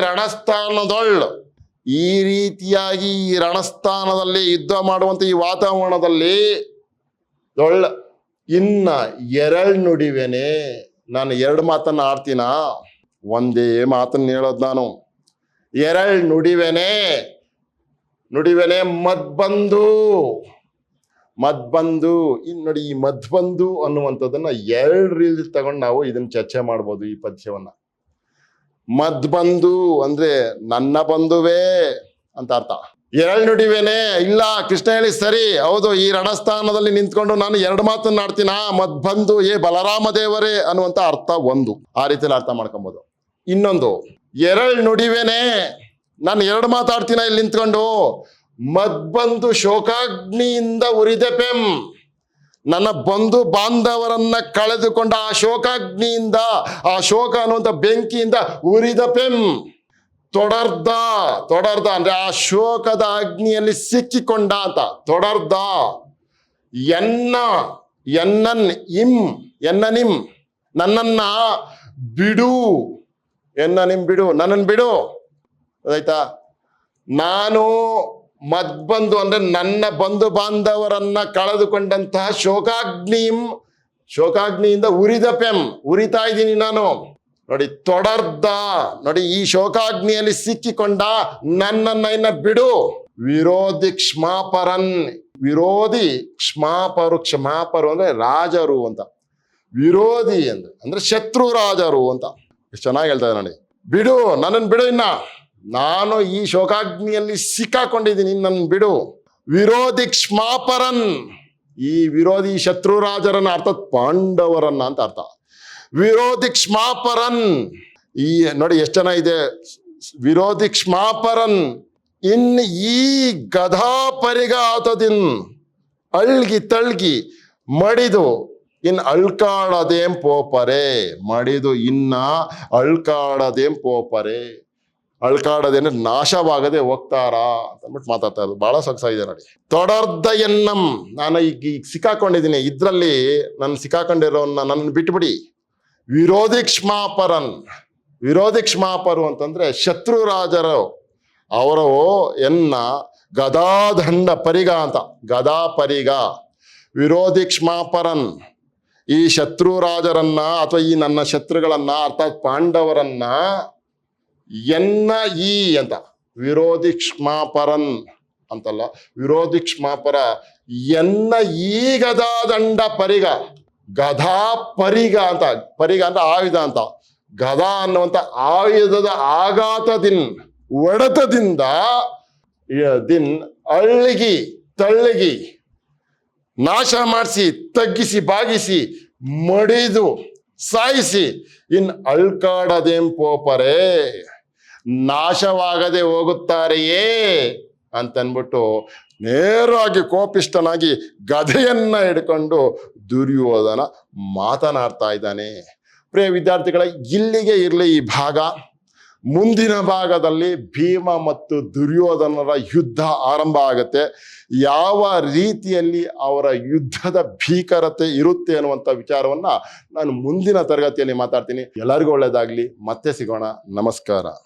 ಈ ರಣಸ್ಥಾನದಲ್ಲಿ ಯುದ್ಧ ಮಾಡುವಂತ ಈ ವಾತಾವರಣದಲ್ಲಿ ಇನ್ನ ಎರಳ್ ನುಡಿವೇನೆ. ನಾನು ಎರಡು ಮಾತನ್ನ ಆಡ್ತೀನ, ಒಂದೇ ಮಾತನ್ನ ಹೇಳೋದು ನಾನು. ಎರಳ್ ನುಡಿವೇನೆ ಮದ್ಬಂದು. ಇನ್ ನೋಡಿ, ಈ ಮದ್ಬಂದು ಅನ್ನುವಂಥದ್ದನ್ನ ಎರಡು ರೀತಿ ತಗೊಂಡು ನಾವು ಇದನ್ನ ಚರ್ಚೆ ಮಾಡ್ಬೋದು. ಈ ಪದ್ಯವನ್ನ ಮದ್ಬಂದು ಅಂದ್ರೆ ನನ್ನ ಬಂಧುವೇ ಅಂತ ಅರ್ಥ. ಎರಳ್ ನುಡಿವೇನೆ, ಇಲ್ಲ ಕೃಷ್ಣ ಹೇಳಿ ಸರಿ, ಹೌದು, ಈ ರಣಸ್ಥಾನದಲ್ಲಿ ನಿಂತ್ಕೊಂಡು ನಾನು ಎರಡು ಮಾತನ್ನ ಆಡ್ತೀನ, ಮದ್ಬಂದು ಬಲರಾಮ ದೇವರೇ ಅನ್ನುವಂತ ಅರ್ಥ ಒಂದು. ಆ ರೀತಿಯಲ್ಲಿ ಅರ್ಥ ಮಾಡ್ಕೊಬೋದು. ಇನ್ನೊಂದು, ಎರಳ್ ನುಡಿವೇನೆ, ನಾನು ಎರಡು ಮಾತಾಡ್ತೀನ ಇಲ್ಲಿ ನಿಂತ್ಕೊಂಡು, ಮದ್ಬಂಧು ಶೋಕಾಗ್ನಿಯಿಂದ ಉರಿದೆಪೆಂ. ನನ್ನ ಬಂಧು ಬಾಂಧವರನ್ನ ಕಳೆದುಕೊಂಡ ಆ ಶೋಕಾಗ್ನಿಯಿಂದ, ಆ ಶೋಕ ಅನ್ನುವಂಥ ಬೆಂಕಿಯಿಂದ ಉರಿದಪೆಂ. ತೊಡರ್ದ ಅಂದ್ರೆ ಆ ಶೋಕದ ಅಗ್ನಿಯಲ್ಲಿ ಸಿಕ್ಕಿಕೊಂಡ ಅಂತ. ತೊಡರ್ದ ಎನ್ನನ್ ನಿಮ್ ನನ್ನನ್ನ ಬಿಡು, ಬಿಡು, ನನ್ನನ್ನು ಬಿಡು. ಆಯ್ತಾ? ನಾನು ಮದ್ಬಂಧು ಅಂದ್ರೆ ನನ್ನ ಬಂಧು ಬಾಂಧವರನ್ನ ಕಳೆದುಕೊಂಡಂತಹ ಶೋಕಾಗ್ನಿಯಿಂದ ಉರಿದಪೆಂ, ಉರಿತಾ ಇದ್ದೀನಿ ನಾನು. ನೋಡಿ, ತೊಡರ್ದ, ನೋಡಿ ಈ ಶೋಕಾಗ್ನಿಯಲ್ಲಿ ಸಿಕ್ಕಿಕೊಂಡ ನನ್ನನ್ನ ಇನ್ನ ಬಿಡು. ವಿರೋಧಿ ಕ್ಷಮಾಪರನ್, ವಿರೋಧಿ ಕ್ಷಮಾಪರು ಅಂದ್ರೆ ರಾಜರು ಅಂತ. ವಿರೋಧಿ ಅಂದ್ರೆ ಶತ್ರು ರಾಜರು ಅಂತ. ಎಷ್ಟು ಚೆನ್ನಾಗಿ ಹೇಳ್ತಾರೆ ನೋಡಿ. ಬಿಡು, ನನ್ನನ್ನು ಬಿಡು, ಇನ್ನ ನಾನು ಈ ಶೋಕಾಗ್ನಿಯಲ್ಲಿ ಸಿಕ್ಕಾಕೊಂಡಿದ್ದೀನಿ, ನನ್ನ ಬಿಡು. ವಿರೋಧಿ ಕ್ಷಮಾಪರನ್, ಈ ವಿರೋಧಿ ಶತ್ರು ರಾಜರನ್ನ ಅರ್ಥಾತ್ ಪಾಂಡವರನ್ನ ಅಂತ ಅರ್ಥ. ವಿರೋಧಿ ಕ್ಷಮಾಪರನ್, ಈ ನೋಡಿ ಎಷ್ಟು ಜನ ಇದೆ. ವಿರೋಧಿ ಕ್ಷಮಾಪರನ್ ಇನ್ ಈ ಗದಾ ಪರಿಗ ಆತದಿನ್ ಅಳ್ಗಿ ತಳ್ಗಿ ಮಡಿದು ಇನ್ ಅಳ್ಕಾಡದೇಂ ಪೋಪರೆ. ಮಡಿದು ಇನ್ನ ಅಳ್ಕಾಡದೇಂ ಪೋಪರೆ. ಅಳ್ಕಾಡದೆ ಅಂದ್ರೆ ನಾಶವಾಗದೆ ಹೋಗ್ತಾರಾ ಅಂತಂದ್ಬಿಟ್ಟು ಮಾತಾಡ್ತಾ ಇರೋದು ಬಹಳ ಸೊಗಸಾಗಿದೆ ನೋಡಿ. ತೊಡರ್ದ ಎನ್ನಂ, ನಾನು ಈಗ ಸಿಕ್ಕಾಕೊಂಡಿದ್ದೀನಿ, ಇದ್ರಲ್ಲಿ ನಾನು ಸಿಕ್ಕಾಕೊಂಡಿರೋನ್ನ ನನ್ನ ಬಿಟ್ಬಿಡಿ. ವಿರೋಧಿ ಕ್ಷಮಾಪರನ್, ವಿರೋಧಿ ಕ್ಷಮಾಪರು ಅಂತಂದ್ರೆ ಶತ್ರು ರಾಜರು, ಅವರು ಗದಾದಂಡ ಪರಿಗ ಅಂತ. ಗದಾ ಪರಿಗ. ವಿರೋಧಿ ಕ್ಷಮಾಪರನ್, ಈ ಶತ್ರು ರಾಜರನ್ನ ಅಥವಾ ಈ ನನ್ನ ಶತ್ರುಗಳನ್ನ ಅರ್ಥಾತ್ ಪಾಂಡವರನ್ನ ಅಂತ. ವಿರೋಧಿ ಕ್ಷಮಾಪರನ್ ಅಂತಲ್ಲ, ವಿರೋಧಿ ಕ್ಷಮಾಪರ ಈ ಗದಾದಂಡ ಪರಿಗ. ಗದಾ ಪರಿಗ ಅಂತ. ಪರಿಗ ಅಂತ ಆಯುಧ ಅಂತ. ಗದಾ ಅನ್ನುವಂಥ ಆಯುಧದ ಹೊಡೆತದಿಂದ ಅಳ್ಳಿಗಿ ತಳ್ಳಿಗಿ ನಾಶ ಮಾಡಿಸಿ, ತಗ್ಗಿಸಿ, ಬಾಗಿಸಿ, ಮಡಿದು, ಸಾಯಿಸಿ ಇನ್ ಅಳ್ಕಾಡದೇಂ ಪೋಪರೆ, ನಾಶವಾಗದೆ ಹೋಗುತ್ತಾರೆಯೇ ಅಂತನ್ಬಿಟ್ಟು ನೇರವಾಗಿ ಕೋಪಿಷ್ಟನಾಗಿ ಗದೆಯನ್ನ ಹಿಡ್ಕೊಂಡು ದುರ್ಯೋಧನ ಮಾತನಾಡ್ತಾ ಇದ್ದಾನೆ. ಪ್ರಿಯ ವಿದ್ಯಾರ್ಥಿಗಳ, ಇಲ್ಲಿಗೆ ಇರಲಿ ಈ ಭಾಗ. ಮುಂದಿನ ಭಾಗದಲ್ಲಿ ಭೀಮ ಮತ್ತು ದುರ್ಯೋಧನರ ಯುದ್ಧ ಆರಂಭ ಆಗುತ್ತೆ. ಯಾವ ರೀತಿಯಲ್ಲಿ ಅವರ ಯುದ್ಧದ ಭೀಕರತೆ ಇರುತ್ತೆ ಅನ್ನುವಂಥ ವಿಚಾರವನ್ನ ನಾನು ಮುಂದಿನ ತರಗತಿಯಲ್ಲಿ ಮಾತಾಡ್ತೀನಿ. ಎಲ್ಲರಿಗೂ ಒಳ್ಳೆಯದಾಗಲಿ. ಮತ್ತೆ ಸಿಗೋಣ. ನಮಸ್ಕಾರ.